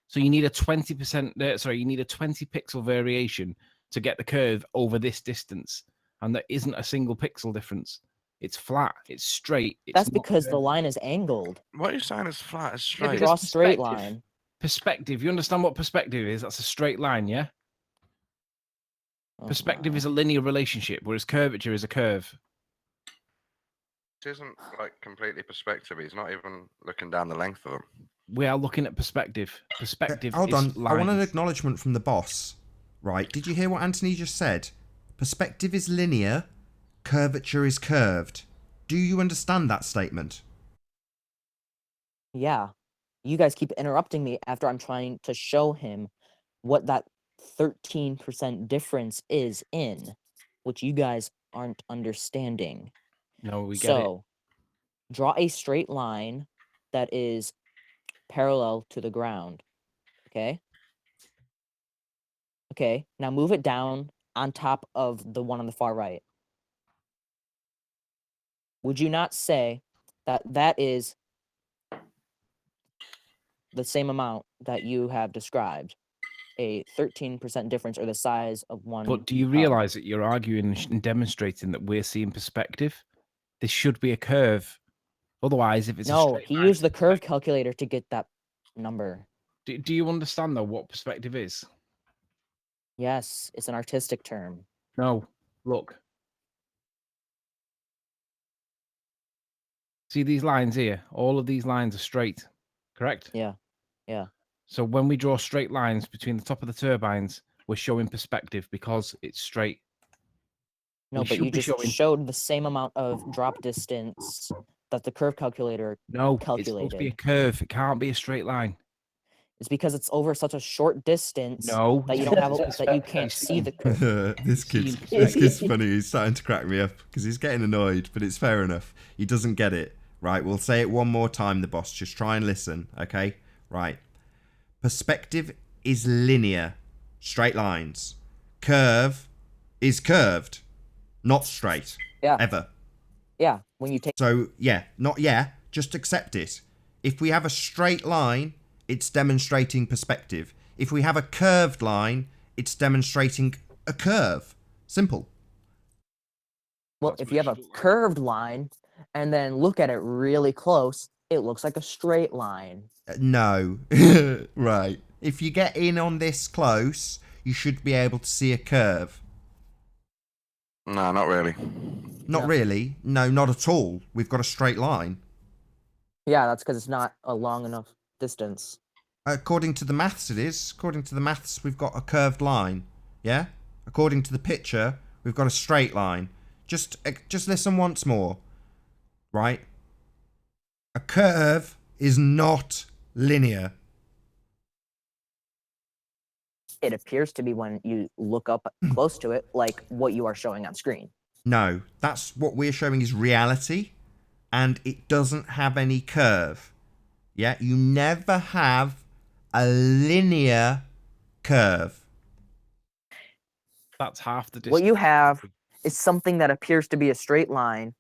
So you need a 20%, you need a 20 pixel variation to get the curve over this distance. And there isn't a single pixel difference. It's flat, it's straight. It's That's not because the curved. line is angled. What are you saying is flat? It's Yeah, straight. because Draw a straight perspective. line. Perspective, you understand what perspective is? That's a straight line, yeah? Oh, Perspective my. is a linear relationship, whereas curvature is a curve. It isn't like completely perspective. He's not even looking down the length of them. We are looking at perspective. Perspective Hold is on. I want an lines. acknowledgement from the boss. Right. Did you hear what Anthony just said? Perspective is linear. Curvature is curved. Do you understand that statement? Yeah. You guys keep interrupting me after I'm trying to show him what that 13% difference is in, which you guys aren't understanding. No, we get it. So, draw a straight line that is parallel to the ground. Okay? Okay, now move it down on top of the one on the far right. Would you not say that that is the same amount that you have described? A 13% difference or the size of one. But do you realize that you're arguing and demonstrating that we're seeing perspective? This should be a curve. Otherwise, if it's a No, straight he line, used the curve calculator to get that number. Do you understand though what perspective is? Yes, it's an artistic term. No, look. See these lines here? All of these lines are straight, correct? Yeah, yeah. So when we draw straight lines between the top of the turbines, we're showing perspective because it's straight. No, We but should you be just showing- showed the same amount of drop distance that the curve calculator. No, it's supposed to be a Calculated. curve. It can't be a straight line. It's because it's over such a short distance No, that you it's don't have supposed to that be you can't see the this Seeing this kid's funny. He's starting to crack me up because he's getting annoyed, but it's fair enough. He doesn't get it. Right, we'll say it one more time, the boss. Just try and listen, okay? Right. Perspective is linear. Straight lines. Curve is curved. Not straight. Yeah. Ever. Yeah, when you take. So, yeah, not yeah, just accept it. If we have a straight line, it's demonstrating perspective. If we have a curved line, it's demonstrating a curve. Simple. Well, if you have a curved line and then look at it really close, it looks like a straight line. No. Right. If you get in on this close, you should be able to see a curve. No, not really. Not really. No, not at all. We've got a straight line. Yeah, that's because it's not a long enough distance. According to the maths, it is. According to the maths, we've got a curved line. Yeah? According to the picture, we've got a straight line. Just listen once more. Right? A curve is not linear. It appears to be when you look up close to it, like what you are showing on screen. No, that's what we're showing is reality, and it doesn't have any curve. Yeah? You never have a linear curve. That's half the distance. What you have is something that appears to be a straight line,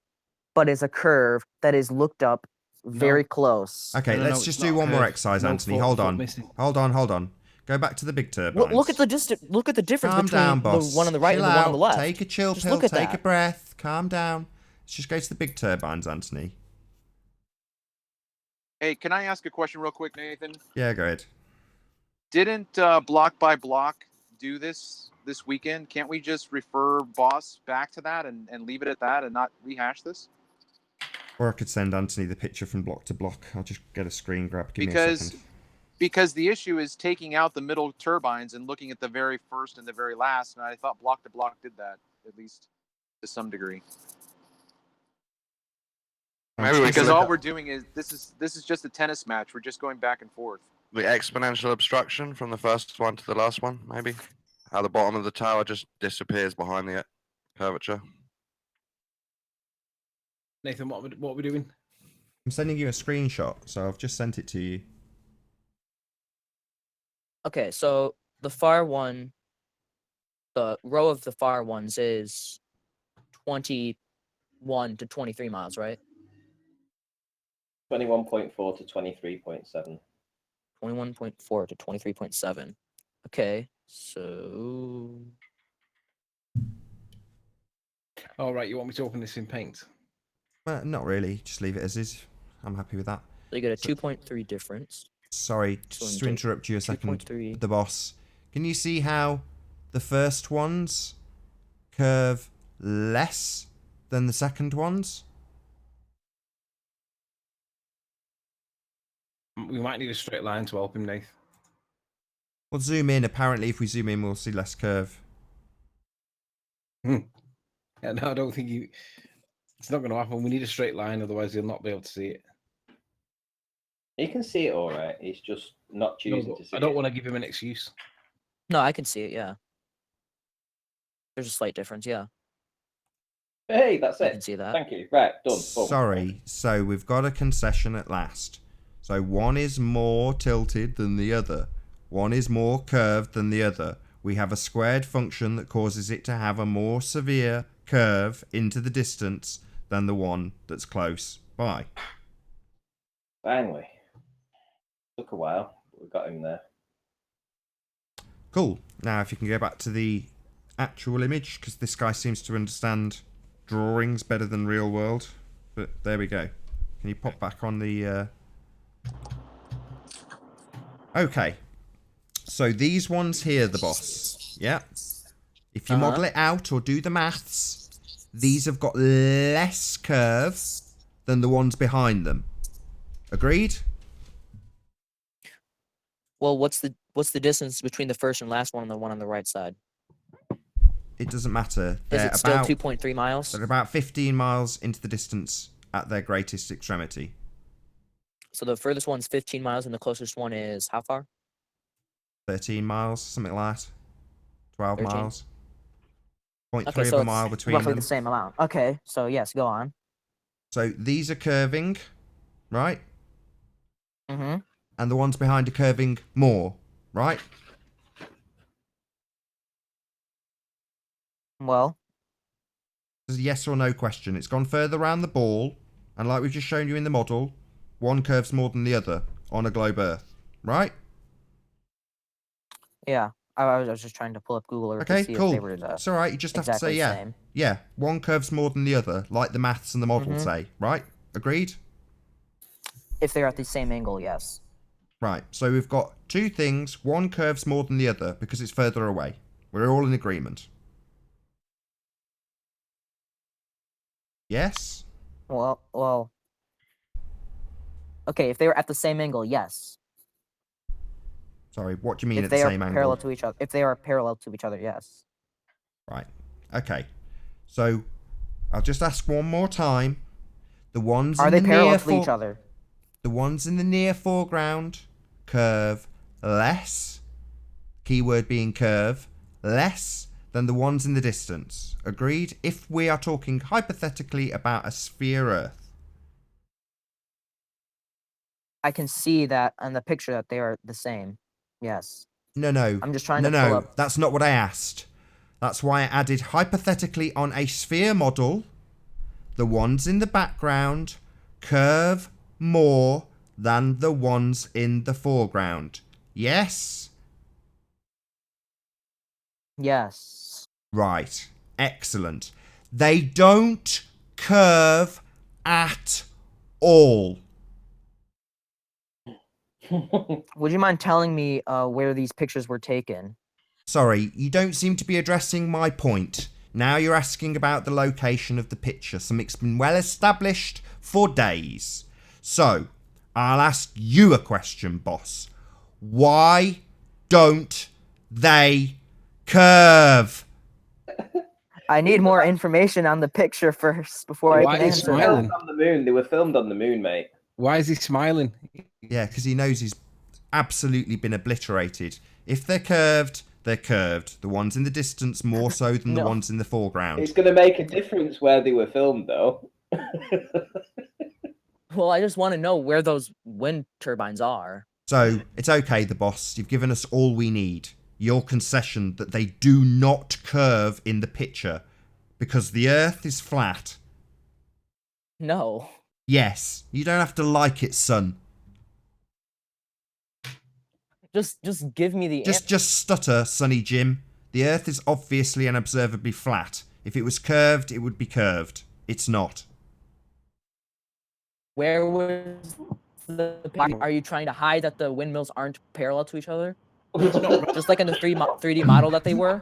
but is a curve that is looked up very close. Okay, No, let's it's just not do a one more curve. exercise, No Anthony. 40 Hold foot on. missing. Hold on. Go back to the big turbines. Look at the distance. Look at the difference Calm between down, boss. the one on the right Chill and the one on out. the left. Take a chill Just pill. look at Take a that. breath. Calm down. Let's just go to the big turbines, Anthony. Hey, can I ask a question real quick, Nathan? Yeah, go ahead. Didn't Block by Block do this weekend? Can't we just refer Boss back to that and leave it at that and not rehash this? Or I could send Anthony the picture from block to block. I'll just get a screen grab. Give me a second. Because the issue is taking out the middle turbines and looking at the very first and the very last, and I thought Block to Block did that, at least to some degree. Maybe we Because can all look we're doing is this is just a tennis match. We're just going back and forth. at the exponential obstruction from the first one to the last one, maybe. How the bottom of the tower just disappears behind the curvature. Nathan, what are we doing? I'm sending you a screenshot, so I've just sent it to you. Okay, so the far one, the row of the far ones is 21 to 23 miles, right? 21.4 to 23.7. 21.4 to 23.7. Okay, so All right, you want me to open this in Paint? Not really. Just leave it as is. I'm happy with that. so you get a 2.3 difference. Sorry, So just in to interrupt you a second, 2.3. the boss. Can you see how the first ones curve less than the second ones? We might need a straight line to help him, Nathan. We'll zoom in. Apparently, if we zoom in, we'll see less curve. Yeah, no, I don't think you. It's not going to happen. We need a straight line, otherwise he'll not be able to see it. He can see it all right. He's just not No, choosing to see I don't it. want to give him an excuse. No, I can see it, yeah. There's a slight difference, yeah. Hey, that's I it. can see that. Thank you. Right, done. Boom. Sorry. So we've got a concession at last. So one is more tilted than the other. One is more curved than the other. We have a squared function that causes it to have a more severe curve into the distance than the one that's close by. Finally. Took a while, but we got him there. Cool. Now, if you can go back to the actual image, because this guy seems to understand drawings better than real world. But there we go. Can you pop back on the... Okay. So these ones here, the boss. Yeah. If you model it out or do the maths, these have got less curve than the ones behind them. Agreed? Well, what's the distance between the first and last one and the one on the right side? It doesn't matter. Is They're it still about 2.3 miles? They're about 15 miles into the distance at their greatest extremity. So the furthest one's 15 miles and the closest one is how far? 13 miles, something like that. 12 13? miles. 0.3 Okay, of so a it's mile between roughly them. the same amount. Okay, so yes, go on. So these are curving, right? Mm-hmm. And the ones behind are curving more, right? Well, It's a yes or no question. It's gone further around the ball, and like we've just shown you in the model, one curves more than the other on a globe Earth, right? Yeah, I was just trying to pull up Google Earth to Okay, see if cool. they were It's all right. You just have to exactly say the yeah. same. Yeah, one curves more than the other, like the maths and the model say, right? Agreed? If they're at the same angle, yes. Right, so we've got two things. One curves more than the other because it's further away. We're all in agreement. Yes? Well. Okay, if they were at the same angle, yes. Sorry, what do you mean If at the they are same angle? parallel to each other, if they are parallel to each other, yes. Right, okay. So, I'll just ask one more time. The ones Are in they the parallel near to each other? The ones in the near foreground curve less, keyword being curve, less than the ones in the distance. Agreed? If we are talking hypothetically about a sphere Earth. I can see that on the picture that they are the same. Yes. No, no. I'm just trying to pull No, up. that's not what I asked. That's why I added hypothetically on a sphere model, the ones in the background curve more than the ones in the foreground. Yes? Yes. Right. Excellent. They don't curve at all. Would you mind telling me where these pictures were taken? Sorry, you don't seem to be addressing my point. Now you're asking about the location of the picture. Something's been well established for days. So, I'll ask you a question, boss. Why don't they curve? I need more information on the picture first before I can answer. Smiling? On the moon. They were filmed on the moon, mate. Why is he smiling? Yeah, because he knows he's absolutely been obliterated. If they're curved, they're curved. The ones in the distance more so than the ones in the foreground. It's going to make a difference where they were filmed, though. Well, I just want to know where those wind turbines are. So, it's okay, the boss. You've given us all we need. Your concession that they do not curve in the picture because the Earth is flat. No. Yes, you don't have to like it, son. Just give me the answer. Just stutter, Sonny Jim. The Earth is obviously and observably flat. If it was curved, it would be curved. It's not. Where was the? Are you trying to hide that the windmills aren't parallel to each other? Just like in the 3D model that they were.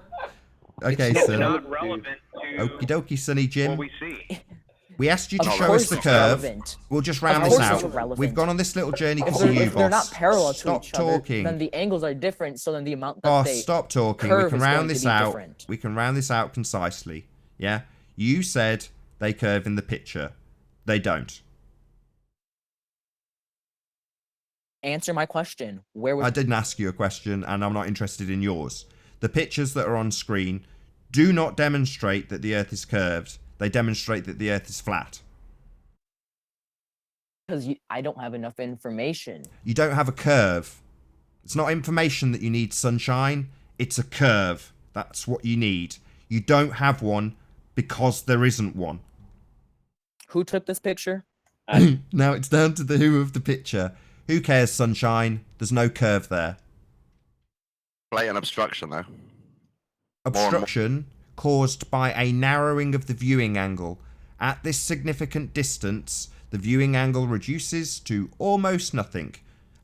Okay, It's son. not relevant to Okie dokie, Sonny Jim. what we see. We asked you to Of show us course the it's curve. relevant. We'll just round Of this course it's out. relevant. We've gone on this little journey If because they're, of you, if they're boss. not parallel to Stop each other, talking. then the angles are different. So then the amount that Boss, they stop talking. We curve can is going round to this be out. different. We can round this out concisely. Yeah? You said they curve in the picture. They don't. Answer my question. Where was? I didn't ask you a question, and I'm not interested in yours. The pictures that are on screen do not demonstrate that the Earth is curved. They demonstrate that the Earth is flat. Because I don't have enough information. You don't have a curve. It's not information that you need, sunshine. It's a curve. That's what you need. You don't have one because there isn't one. Who took this picture? Now it's down to the who of the picture. Who cares, sunshine? There's no curve there. Blatant obstruction, though. Obstruction caused by a narrowing of the viewing angle. At this significant distance, the viewing angle reduces to almost nothing,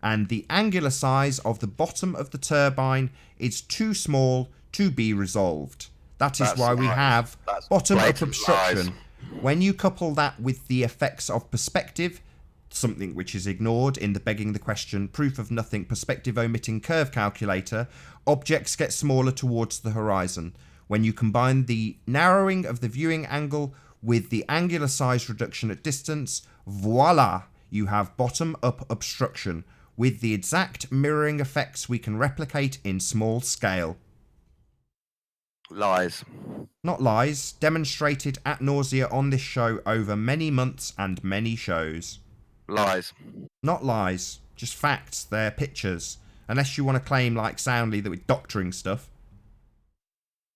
and the angular size of the bottom of the turbine is too small to be resolved. That is why we have bottom-up obstruction. When you couple that with the effects of perspective, something which is ignored in the begging the question proof of nothing perspective omitting curve calculator, objects get smaller towards the horizon. When you combine the narrowing of the viewing angle with the angular size reduction at distance, voila, you have bottom-up obstruction with the exact mirroring effects we can replicate in small scale. Lies. Not lies, demonstrated ad nausea on this show over many months and many shows. Lies. Not lies, just facts, they're pictures. Unless you want to claim like soundly that we're doctoring stuff.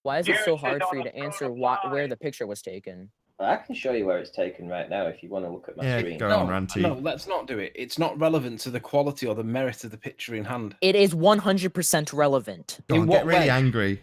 Why is it so hard for you to answer where the picture was taken? I can show you where it's taken right now if you want to look at my Yeah, screen. go on, Ranty. No, let's not do it. It's not relevant to the quality or the merit of the picture in hand. It is 100% relevant. Go on, In get what really way? angry.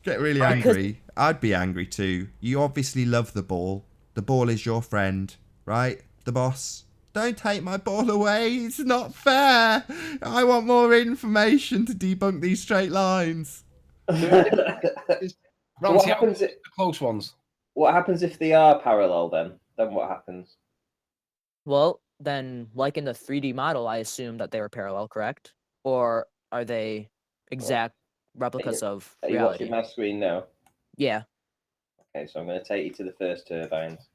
Get really Because- angry. I'd be angry too. You obviously love the ball. The ball is your friend, right? The boss. Don't take my ball away. It's not fair. I want more information to debunk these straight lines. What happens the close ones? What happens if they are parallel then? Then what happens? Well, then, like in the 3D model, I assume that they were parallel, correct? Or are they exact replicas of Are you reality? watching my screen now? Yeah. Okay, so I'm going to take you to the first turbines.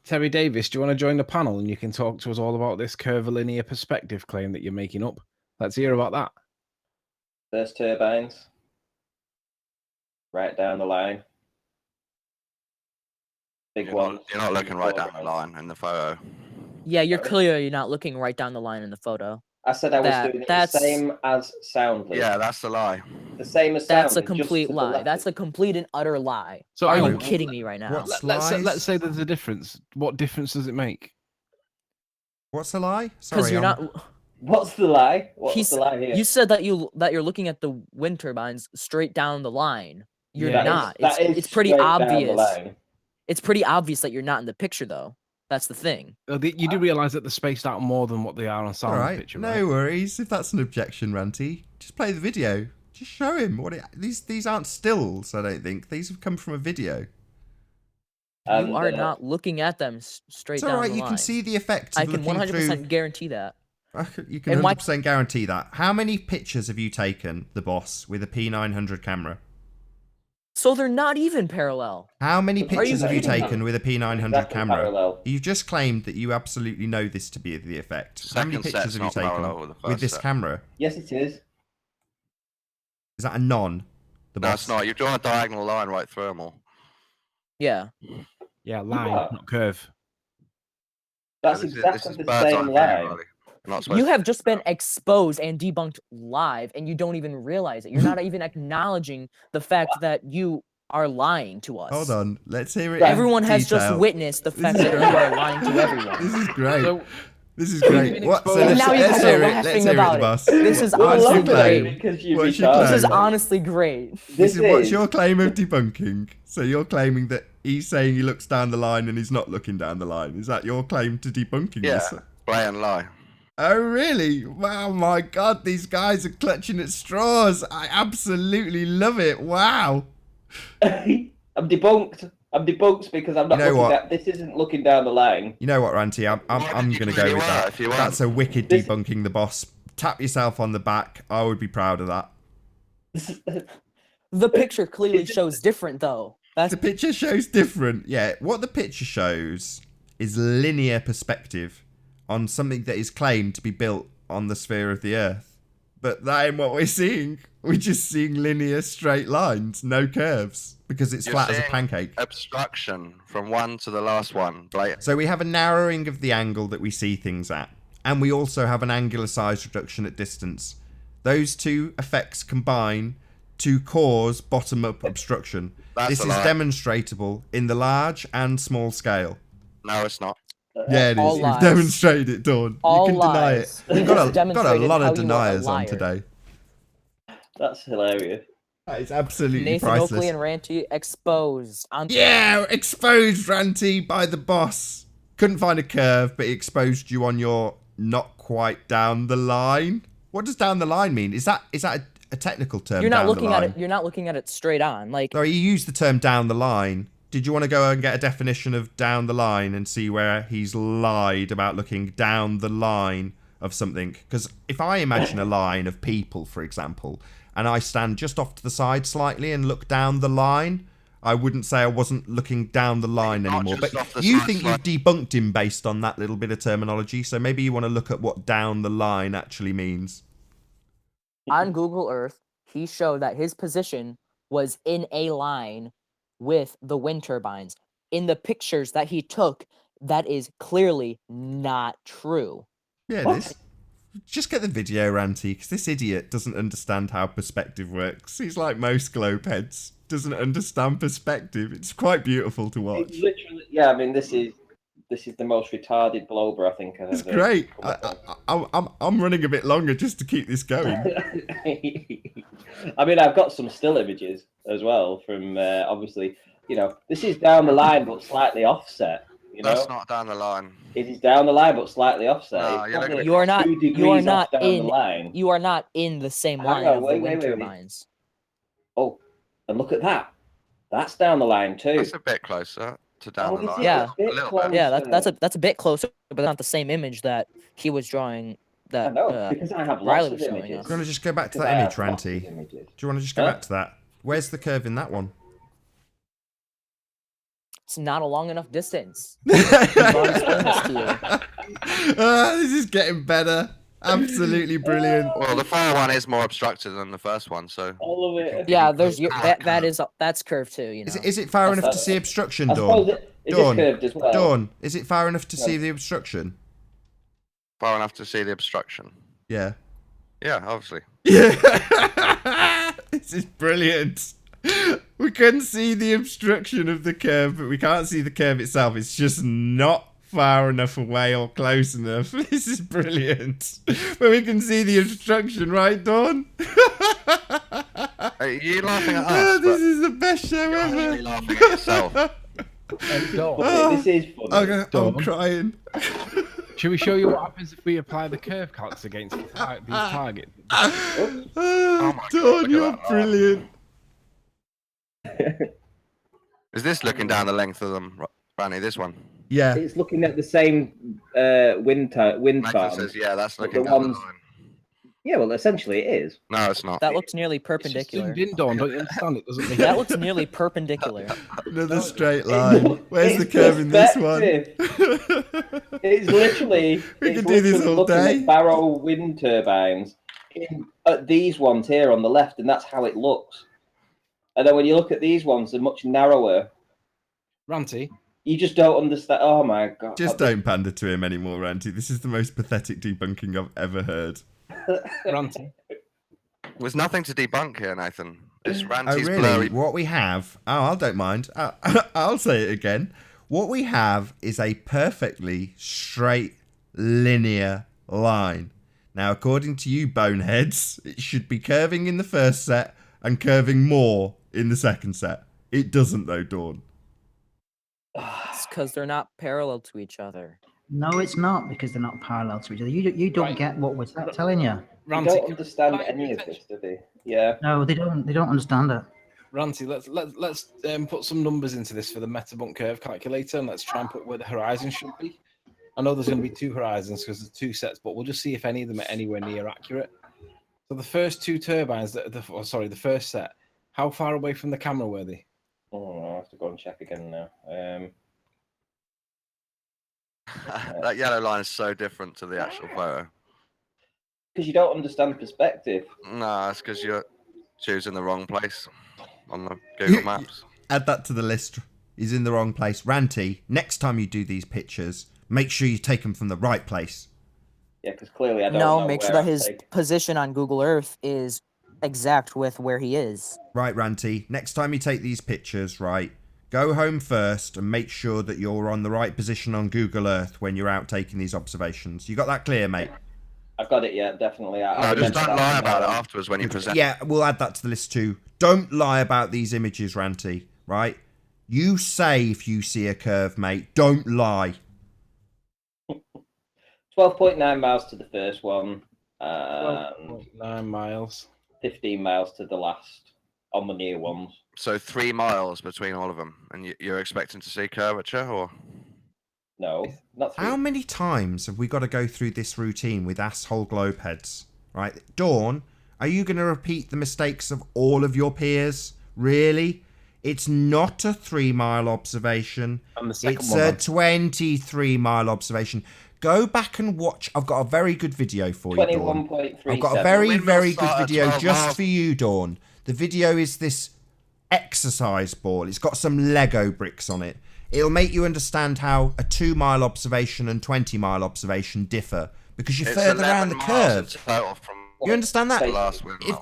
Terry Davis, do you want to join the panel and you can talk to us all about this curvilinear perspective claim that you're making up? Let's hear about that. First turbines. Right down the line. Big one. You're not looking right down the line in the photo. Yeah, you're clearly not looking right down the line in the photo. I said I was doing it the same as soundly. Yeah, that's the lie. The same as That's a soundly, just complete to the lie. left. That's a complete and utter lie. So Are hang you on. kidding me right now? What's Let's say there's a difference. What difference does it make? What's the lie? Because Sorry, you're I'm- not. What's the lie? What's the lie here? You said that you're looking at the wind turbines straight down the line. You're Yeah. not. That is It's pretty straight down the obvious. line. It's pretty obvious that you're not in the picture, though. That's the thing. You do realise that they're spaced out more than what they are on All right, picture, no right? worries. If that's an objection, Ranty, just play the video. Just show him what it. These aren't stills. I don't think these have come from a video. You are not looking at them straight It's down all right. the You line. can see the effect of I can looking 100% through. guarantee that. You can And why- 100% guarantee that. How many pictures have you taken, the boss, with a P900 camera? So they're not even parallel. How many Are you pictures have you kidding me? taken with a P900 Exactly camera? parallel. You've just claimed that you absolutely know this to be the effect. How many Second pictures set's have you not parallel taken with the with first this set. camera? Yes, it is. Is that a non? The No, boss? it's not. You've drawn a diagonal line right through them all. Yeah. Yeah, line, are. not curve. That's This exactly is the bird's eye same view, line. Riley. You're not supposed You to- have just been exposed and debunked live, and you don't even realize it. You're not even acknowledging the fact that you are lying to us. Hold on. Let's hear it. in Everyone has just detail. witnessed the fact is that you are lying to everyone. This is great. So, This is great. been What? So exposed- And now you let's guys are hear it. laughing Let's hear it, about the it. boss. This is We're honestly laughing great. because you What's your retarded. This is claim? honestly great. What's your claim of debunking? So you're claiming that he's saying he looks down the line and he's not looking down the line. Is that your claim to debunking Yeah, this? blatant lie. Oh, really? Wow, my God, these guys are clutching at straws. I absolutely love it. Wow. I'm debunked. I'm debunked because I'm not You know looking what? This isn't looking down the line. You know what, Ranty? I'm did you going to claim go you with were that. if you weren't? That's a wicked This- debunking the boss. Tap yourself on the back. I would be proud of that. The picture clearly shows different, though. That's The picture shows different. Yeah, what the picture shows is linear perspective on something that is claimed to be built on the sphere of the Earth. But that ain't what we're seeing. We're just seeing linear straight lines, no curves, because it's You're flat as a seeing pancake. Obstruction from one to the last one. Blatant. So we have a narrowing of the angle that we see things at, and we also have an angular size reduction at distance. Those two effects combine to cause bottom-up obstruction. That's This a is lie. demonstrable in the large and small scale. No, it's not. Yeah, it all is. You've lies. demonstrated it, Dawn. All You can deny lies. it. You We've got just a demonstrated lot how of you are a deniers on liar. today. That's hilarious. That is absolutely Nathan priceless. Oakley and Ranty exposed. Yeah, exposed, Ranty, by the boss. Couldn't find a curve, but he exposed you on your not quite down the line. What does down the line mean? Is that a technical term? You're not down looking the at line? it. You're not looking at it straight on. Like Sorry, you used the term down the line. Did you want to go and get a definition of down the line and see where he's lied about looking down the line of something? Because if I imagine a line of people, for example, and I stand just off to the side slightly and look down the line, I wouldn't say I wasn't looking down the line Not anymore. just But off the you side think you've slightly. debunked him based on that little bit of terminology, so maybe you want to look at what down the line actually means. on Google Earth, he showed that his position was in a line with the wind turbines. In the pictures that he took, that is clearly not true. Yeah, it What? is. Just get the video, Ranty, because this idiot doesn't understand how perspective works. He's like most globe heads, doesn't understand perspective. It's quite beautiful to watch. It's literally, yeah. I mean, this is the most retarded glober I think I've It's ever. great. I'm running a bit longer just to keep this going. I mean, I've got some still images as well from obviously, this is down the line but slightly offset. That's not down the line. It is down the line but slightly offset. No, It's you're looking probably at- You are not. 2 You are degrees not off down in. the line. You are not in the same Hang line on, of the wait, wind wait. turbines. Oh, and look at that. That's down the line too. That's a bit closer to down the is line. it? Yeah. A bit A little closer. bit. Yeah, that's a bit closer, but not the same image that he was drawing. I That know, because I have Riley lots was of showing images. us. Do you want to just go back to Because that I image, have lots of Ranty? images. Do you want to just go Huh? back to that? Where's the curve in that one? It's not a long enough distance. I've already explained this to you. This is getting better. Absolutely brilliant. Well, the far one is more obstructed than the first one, so All of it. Yeah, that's curved too. You know. Is it far enough to That's- see obstruction, I suppose Dawn? is Dawn, this curved as well? Dawn, is it far enough to see the obstruction? far enough to see the obstruction. Yeah. Yeah, obviously. Yeah. This is brilliant. We can see the obstruction of the curve, but we can't see the curve itself. It's just not far enough away or close enough. This is brilliant. But we can see the obstruction, right, Dawn? Are you laughing at Oh, us? this is the best show You're ever. actually laughing at yourself. This is funny. I'm Dawn. crying. Should we show you what happens if we apply the curve calcs against these targets? Oh, my God, Dawn, look at you're that. brilliant. Is this looking down the length of them, Branny? This one? Yeah. It's looking at the same wind Nathan farm. says, yeah, that's But looking the down the ones- line. Yeah, well, essentially it is. No, it's not. That looks nearly It's just perpendicular. zoomed in, Dawn. Don't you understand? It doesn't make That looks nearly perpendicular. Another straight line. Where's the It's curve in this one? perspective. It's literally. We it's could do this literally all looking day. At Barrow wind turbines at these ones here on the left, and that's how it looks. And then when you look at these ones, they're much narrower. Ranty. You just don't understand. Oh my god! Just don't pander to him anymore, Ranty. This is the most pathetic debunking I've ever heard. Ranty. There's nothing to debunk here, Nathan. It's Oh, Ranty's really? blurry. What we have... Oh, I don't mind. I'll say it again. What we have is a perfectly straight, linear line. Now, according to you boneheads, it should be curving in the first set and curving more in the second set. It doesn't, though, Dawn. It's because they're not parallel to each other. No, it's not because they're not parallel to each other. You don't Right. get what we're telling you. They Ranty, don't understand any of this, do they? Yeah. No, they don't. They don't understand it. Ranty, let's put some numbers into this for the Metabunk curve calculator, and let's try and put where the horizon should be. I know there's going to be two horizons because there's two sets, but we'll just see if any of them are anywhere near accurate. So the first two turbines, the first set, how far away from the camera were they? Oh, I have to go and check again now. That yellow line is so different to the actual photo. Because you don't understand perspective. No, it's because you're choosing the wrong place on the Google Maps. Add that to the list. He's in the wrong place. Ranty, next time you do these pictures, make sure you take them from the right place. Yeah, because clearly I don't know. No, make sure where that I'm his taking- position on Google Earth is exact with where he is. Right, Ranty, next time you take these pictures, right, go home first and make sure that you're on the right position on Google Earth when you're out taking these observations. You got that clear, mate? I've got it, yeah, definitely. No, just remember don't that lie from about it now on. afterwards when you present. Yeah, we'll add that to the list too. Don't lie about these images, Ranty, right? You say if you see a curve, mate. Don't lie. 12.9 miles to the first one, 12.9 miles. 15 miles to the last on the near ones. So 3 miles between all of them, and you're expecting to see curvature, or? No, not three. How many times have we got to go through this routine with asshole globeheads? Right, Dawn, are you going to repeat the mistakes of all of your peers? Really? It's not a 3-mile observation. And the second It's one. a 23-mile observation. Go back and watch. I've got a very good video for you, Dawn. 21.37. I've got a very, Windmill very start good at video 12 just miles. for you, Dawn. The video is this exercise ball. It's got some Lego bricks on it. It'll make you understand how a 2-mile observation and 20-mile observation differ because you're further around the curve. You understand that?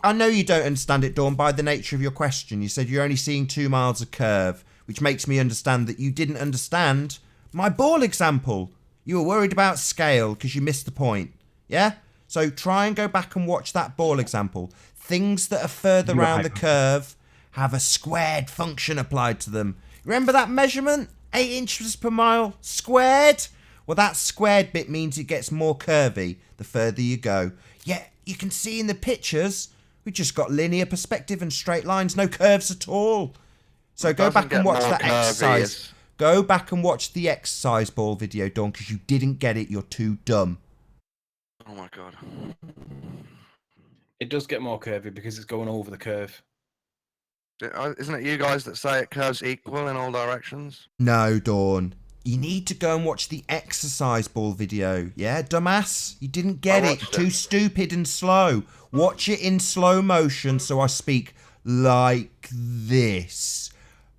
I know you don't understand it, Dawn, by the nature of your question. You said you're only seeing 2 miles of curve, which makes me understand that you didn't understand my ball example. You were worried about scale because you missed the point. Yeah? So try and go back and watch that ball example. Things that are further around the curve have a squared function applied to them. Remember that measurement? 8 inches per mile squared? Well, that squared bit means it gets more curvy the further you go. Yeah, you can see in the pictures, we just got linear perspective and straight lines, no curves at all. So go back and watch that exercise. Go back and watch the exercise ball video, Dawn, because you didn't get it. You're too dumb. Oh my god. It does get more curvy because it's going over the curve. Isn't it you guys that say it curves equal in all directions? No, Dawn. You need to go and watch the exercise ball video. Yeah, dumbass? You didn't get it. Too stupid and slow. Watch it in slow motion so I speak like this.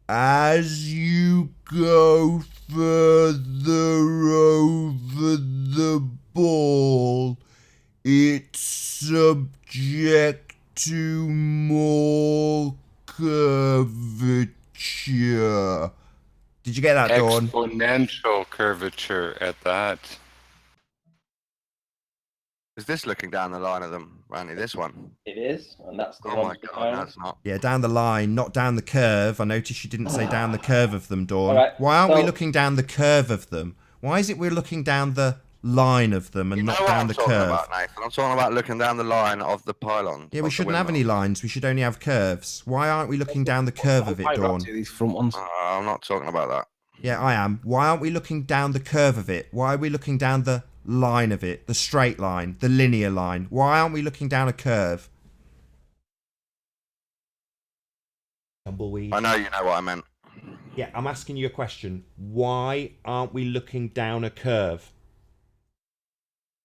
As you go further over the ball, it's subject to more curvature. Did you get that, Dawn? Exponential curvature at that. Is this looking down the line of them, Randy? This one? It is, and that's the Oh one. my god, that's not. Yeah, down the line, not down the curve. I noticed you didn't say down the curve of them, Dawn. Right, why aren't we looking down the curve of them? Why is it we're looking down the line of them and not down the curve? About, Nathan? I'm talking about looking down the line of the pylon. Yeah, we shouldn't have any lines. We should only have curves. Why aren't we looking down the curve of it, Dawn? These front ones. I'm not talking about that. Yeah, I am. Why aren't we looking down the curve of it? Why are we looking down the line of it? The straight line, the linear line. Why aren't we looking down a curve? Tumbleweed. I know you know what I meant. Yeah, I'm asking you a question. Why aren't we looking down a curve?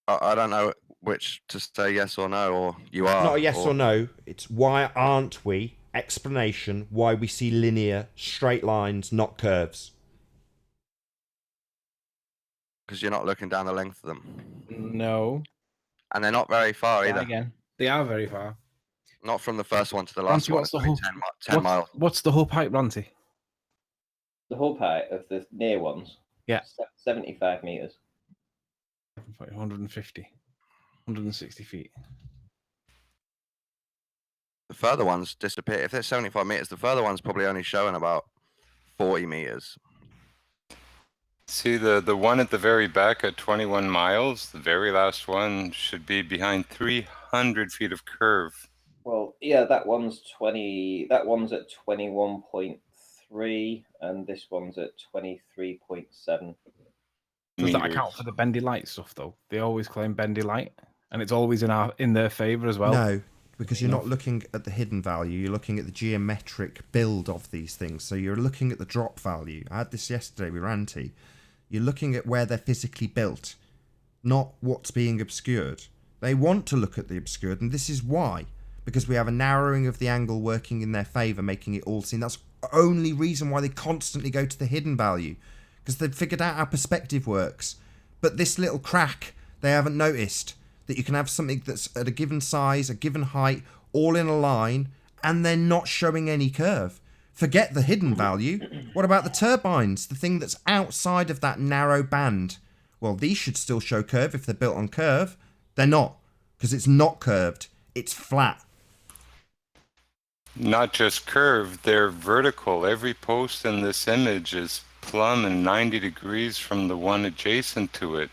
I don't know which to say yes or no, or you are. Not a yes or no. It's why aren't we? Explanation why we see linear, straight lines, not curves. Because you're not looking down the length of them. No. And they're not very far either. Again, they are very far. Not from the first one to the last Ranty, one. what's the whole, 10 miles. What's the whole pipe, Ranty? The whole height of the near ones. Yeah. 75 meters. 150, 160 feet. The further ones disappear. If they're 75 meters, the further one's probably only showing about 40 meters. See, the one at the very back at 21 miles, the very last one should be behind 300 feet of curve. Well, yeah, that one's 20. That one's at 21.3, and this one's at 23.7. Does that account for the bendy light stuff, though? They always claim bendy light, and it's always in their favor as well. No, because you're not looking at the hidden value. You're looking at the geometric build of these things. So you're looking at the drop value. I had this yesterday with Ranty. You're looking at where they're physically built, not what's being obscured. They want to look at the obscured, and this is why. Because we have a narrowing of the angle working in their favour, making it all seen. That's the only reason why they constantly go to the hidden value. Because they've figured out how perspective works. But this little crack, they haven't noticed. That you can have something that's at a given size, a given height, all in a line, and they're not showing any curve. Forget the hidden value. What about the turbines? The thing that's outside of that narrow band. Well, these should still show curve if they're built on curve. They're not. Because it's not curved. It's flat. Not just curved, they're vertical. Every post in this image is plumb and 90 degrees from the one adjacent to it.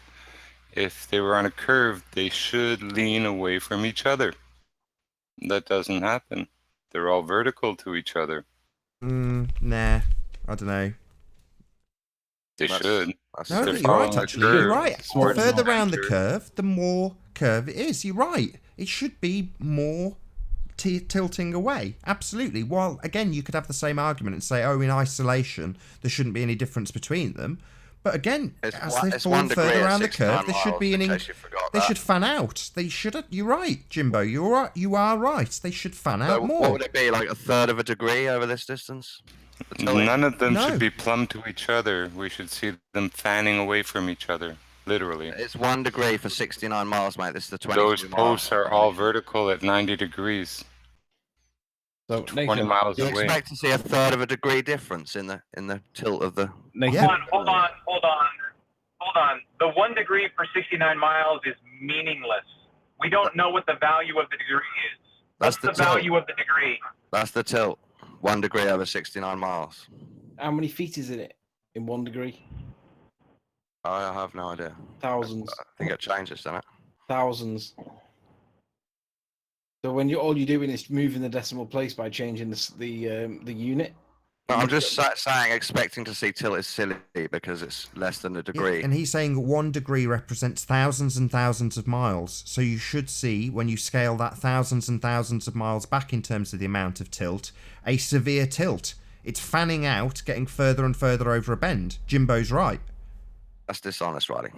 If they were on a curve, they should lean away from each other. That doesn't happen. They're all vertical to each other. Nah. I don't know. They should. No, you're right, actually. You're right. The further around the curve, the more curve it is. You're right. It should be more tilting away. Absolutely. While, again, you could have the same argument and say, oh, in isolation, there shouldn't be any difference between them. But again, as they fall further around the curve, there should be they should fan out. They should. You're right, Jimbo. You are right. They should fan out more. What would it be, like a third of a degree over this distance? None of them No. should be plumb to each other. We should see them fanning away from each other, literally. It's 1 degree for 69 miles, mate. This is the 20. Those posts are all vertical at 90 degrees. So 20 Nathan, miles You away. expect to see a third of a degree difference in the tilt of the. Nathan, Hold on. The 1 degree for 69 miles is meaningless. We don't know what the value of the degree is. That's What's the value of the degree? That's the tilt. 1 degree over 69 miles. how many feet is it in 1 degree? I have no idea. Thousands. I think it changes, doesn't it? Thousands. So when all you're doing is moving the decimal place by changing the unit. No, I'm just saying expecting to see tilt is silly because it's less than a degree. Yeah, and he's saying 1 degree represents thousands and thousands of miles. So you should see, when you scale that thousands and thousands of miles back in terms of the amount of tilt, a severe tilt. It's fanning out, getting further and further over a bend. Jimbo's right. That's dishonest, Riley.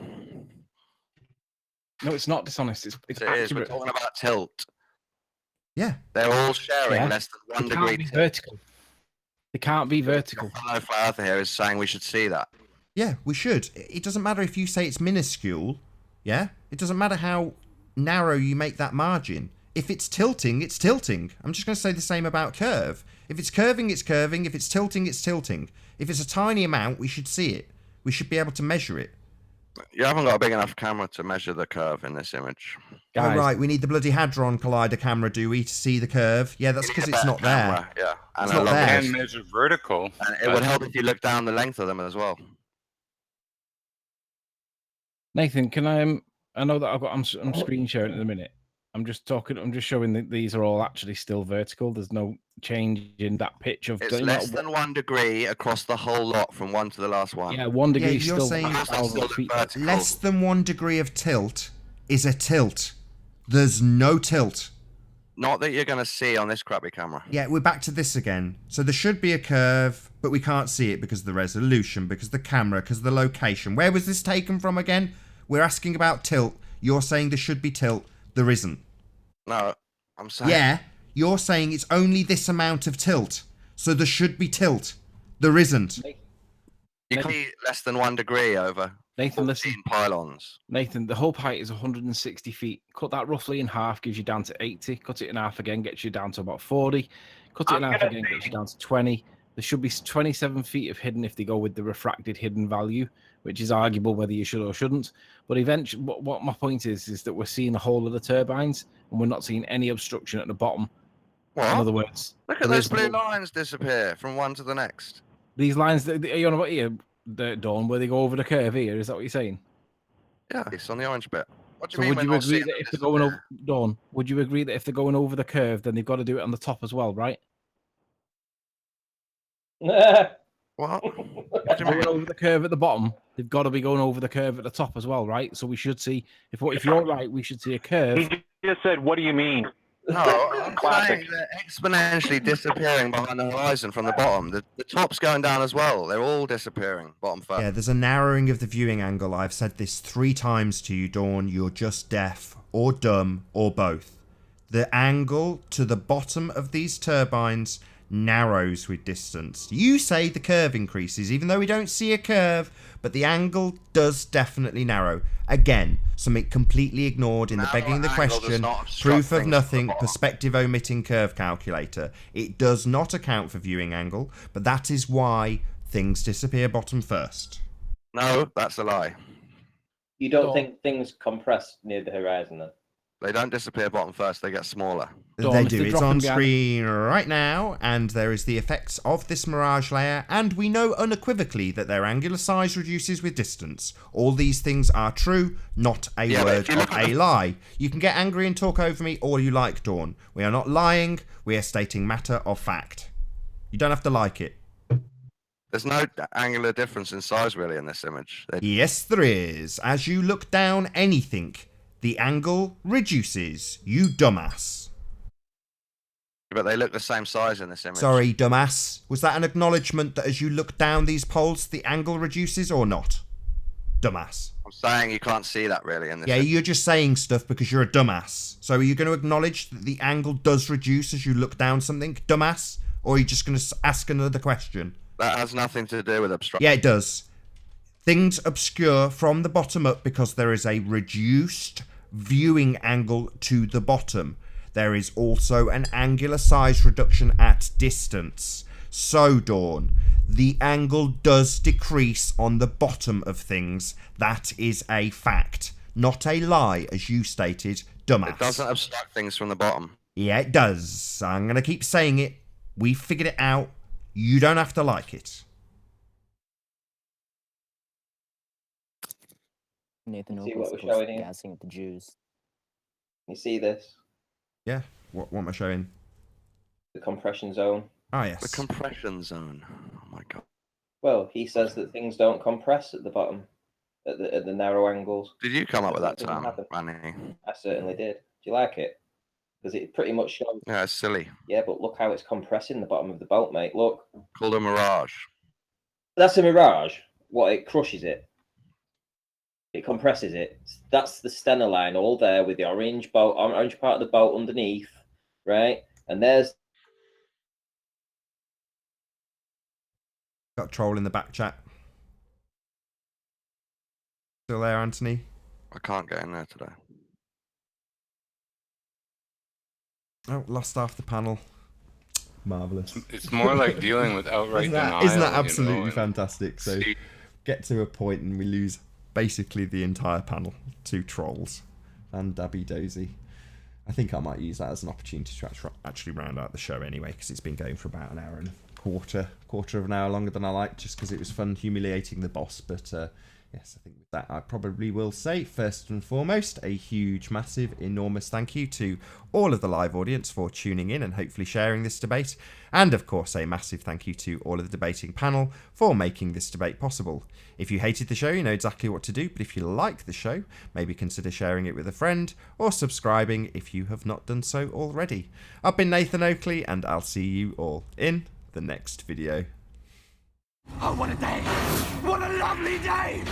No, it's not dishonest. It's It is. We're accurate. talking about tilt. Yeah. They're all sharing Yeah. less than 1 It can't degree be tilt. vertical. It can't be vertical. Fellow Flat Earther here is saying we should see that. Yeah, we should. It doesn't matter if you say it's minuscule. Yeah? It doesn't matter how narrow you make that margin. If it's tilting, it's tilting. I'm just going to say the same about curve. If it's curving, it's curving. If it's tilting, it's tilting. If it's a tiny amount, we should see it. We should be able to measure it. You haven't got a big enough camera to measure the curve in this image. Guys, Oh, right. We need the bloody Hadron Collider camera, do we, to see the curve? Yeah, that's You need because a it's better not there. camera, yeah. And It's a not longer there. And measure vertical. And it would help if you look down the length of them as well. Nathan, can I know that I'm screen sharing at the minute. I'm just showing that these are all actually still vertical. There's no change in that pitch of. It's less than 1 degree across the whole lot from one to the last one. Yeah, 1 degree is you're still saying 1,000 feet. less than 1 degree of tilt is a tilt. There's no tilt. Not that you're going to see on this crappy camera. Yeah, we're back to this again. So there should be a curve, but we can't see it because of the resolution, because of the camera, because of the location. Where was this taken from again? We're asking about tilt. You're saying there should be tilt. There isn't. No, I'm saying. Yeah, you're saying it's only this amount of tilt. So there should be tilt. There isn't. You can see less than 1 degree over Nathan, 14 listen. pylons. Nathan, the whole height is 160 feet. Cut that roughly in half, gives you down to 80. Cut it in half again, gets you down to about 40. Cut it in half again, gets you down to 20. There should be 27 feet of hidden if they go with the refracted hidden value, which is arguable whether you should or shouldn't. But eventually, what my point is that we're seeing the whole of the turbines and we're not seeing any obstruction at the bottom. What? In other words, Look at those blue lines disappear from one to the next. These lines, are you on about here, Dawn, where they go over the curve here? Is that what you're saying? Yeah, it's on the orange bit. What do So you mean would you we're not agree seeing that them if they're going over, disappear? Dawn, would you agree that if they're going over the curve, then they've got to do it on the top as well, right? What? If they're going over the curve at the bottom, they've got to be going over the curve at the top as well, right? So we should see, if you're right, we should see a curve. He just said, "What do you mean?" No, I'm saying they're exponentially disappearing behind the horizon from the bottom. The top's going down as well. They're all disappearing, bottom first. Yeah, there's a narrowing of the viewing angle. I've said this 3 times to you, Dawn. You're just deaf or dumb or both. The angle to the bottom of these turbines narrows with distance. You say the curve increases, even though we don't see a curve, but the angle does definitely narrow. Again, something completely ignored in the begging the question, proof of nothing, perspective omitting curve calculator. It does not account for viewing angle, but that is why things disappear bottom first. No, that's a lie. You don't think things compress near the horizon then? They don't disappear bottom first, they get smaller. They do. It's on screen right now, and there is the effects of this mirage layer, and we know unequivocally that their angular size reduces with distance. All these things are true, not a word of a lie. You can get angry and talk over me all you like, Dawn. We are not lying, we are stating matter of fact. You don't have to like it. There's no angular difference in size really in this image. Yes, there is. As you look down anything, the angle reduces, you dumbass. But they look the same size in this image. Sorry, dumbass. Was that an acknowledgement that as you look down these poles, the angle reduces or not? Dumbass. I'm saying you can't see that really in this Yeah, image. you're just saying stuff because you're a dumbass. So are you going to acknowledge that the angle does reduce as you look down something, dumbass? Or are you just going to ask another question? That has nothing to do with obstruction. Yeah, it does. Things obscure from the bottom up because there is a reduced viewing angle to the bottom. There is also an angular size reduction at distance. So, Dawn, the angle does decrease on the bottom of things. That is a fact. Not a lie, as you stated, dumbass. It doesn't obstruct things from the bottom. Yeah, it does. I'm going to keep saying it. We figured it out. You don't have to like it. Nathan See Oakle's what we're showing here? gassing at the Jews. You see this? Yeah. What am I showing? The compression zone. Ah, yes. The compression zone. Oh my god. Well, he says that things don't compress at the bottom, at the narrow angles. Did you come up with that Doesn't term, happen. Manny? I certainly did. Do you like it? Because it pretty much shows. Yeah, it's silly. Yeah, but look how it's compressing the bottom of the boat, mate. Look. Called a mirage. That's a mirage. What, it crushes it? It compresses it. That's the Stena line all there with the orange part of the boat underneath, right? And there's Got a troll in the back chat. Still there, Anthony? I can't get in there today. Oh, lost half the panel. Marvellous. It's more like dealing with outright denial. Isn't that absolutely and fantastic? So get to a point and we lose basically the entire panel to trolls and Dabby Dozy. I think I might use that as an opportunity to actually round out the show anyway, because it's been going for about an hour and a quarter of an hour longer than I liked, just because it was fun humiliating the boss. But yes, I think with that I probably will say, first and foremost, a huge, massive, enormous thank you to all of the live audience for tuning in and hopefully sharing this debate. And of course, a massive thank you to all of the debating panel for making this debate possible. If you hated the show, you know exactly what to do, but if you like the show, maybe consider sharing it with a friend or subscribing if you have not done so already. I've been Nathan Oakley, and I'll see you all in the next video. Oh, what a day! What a lovely day!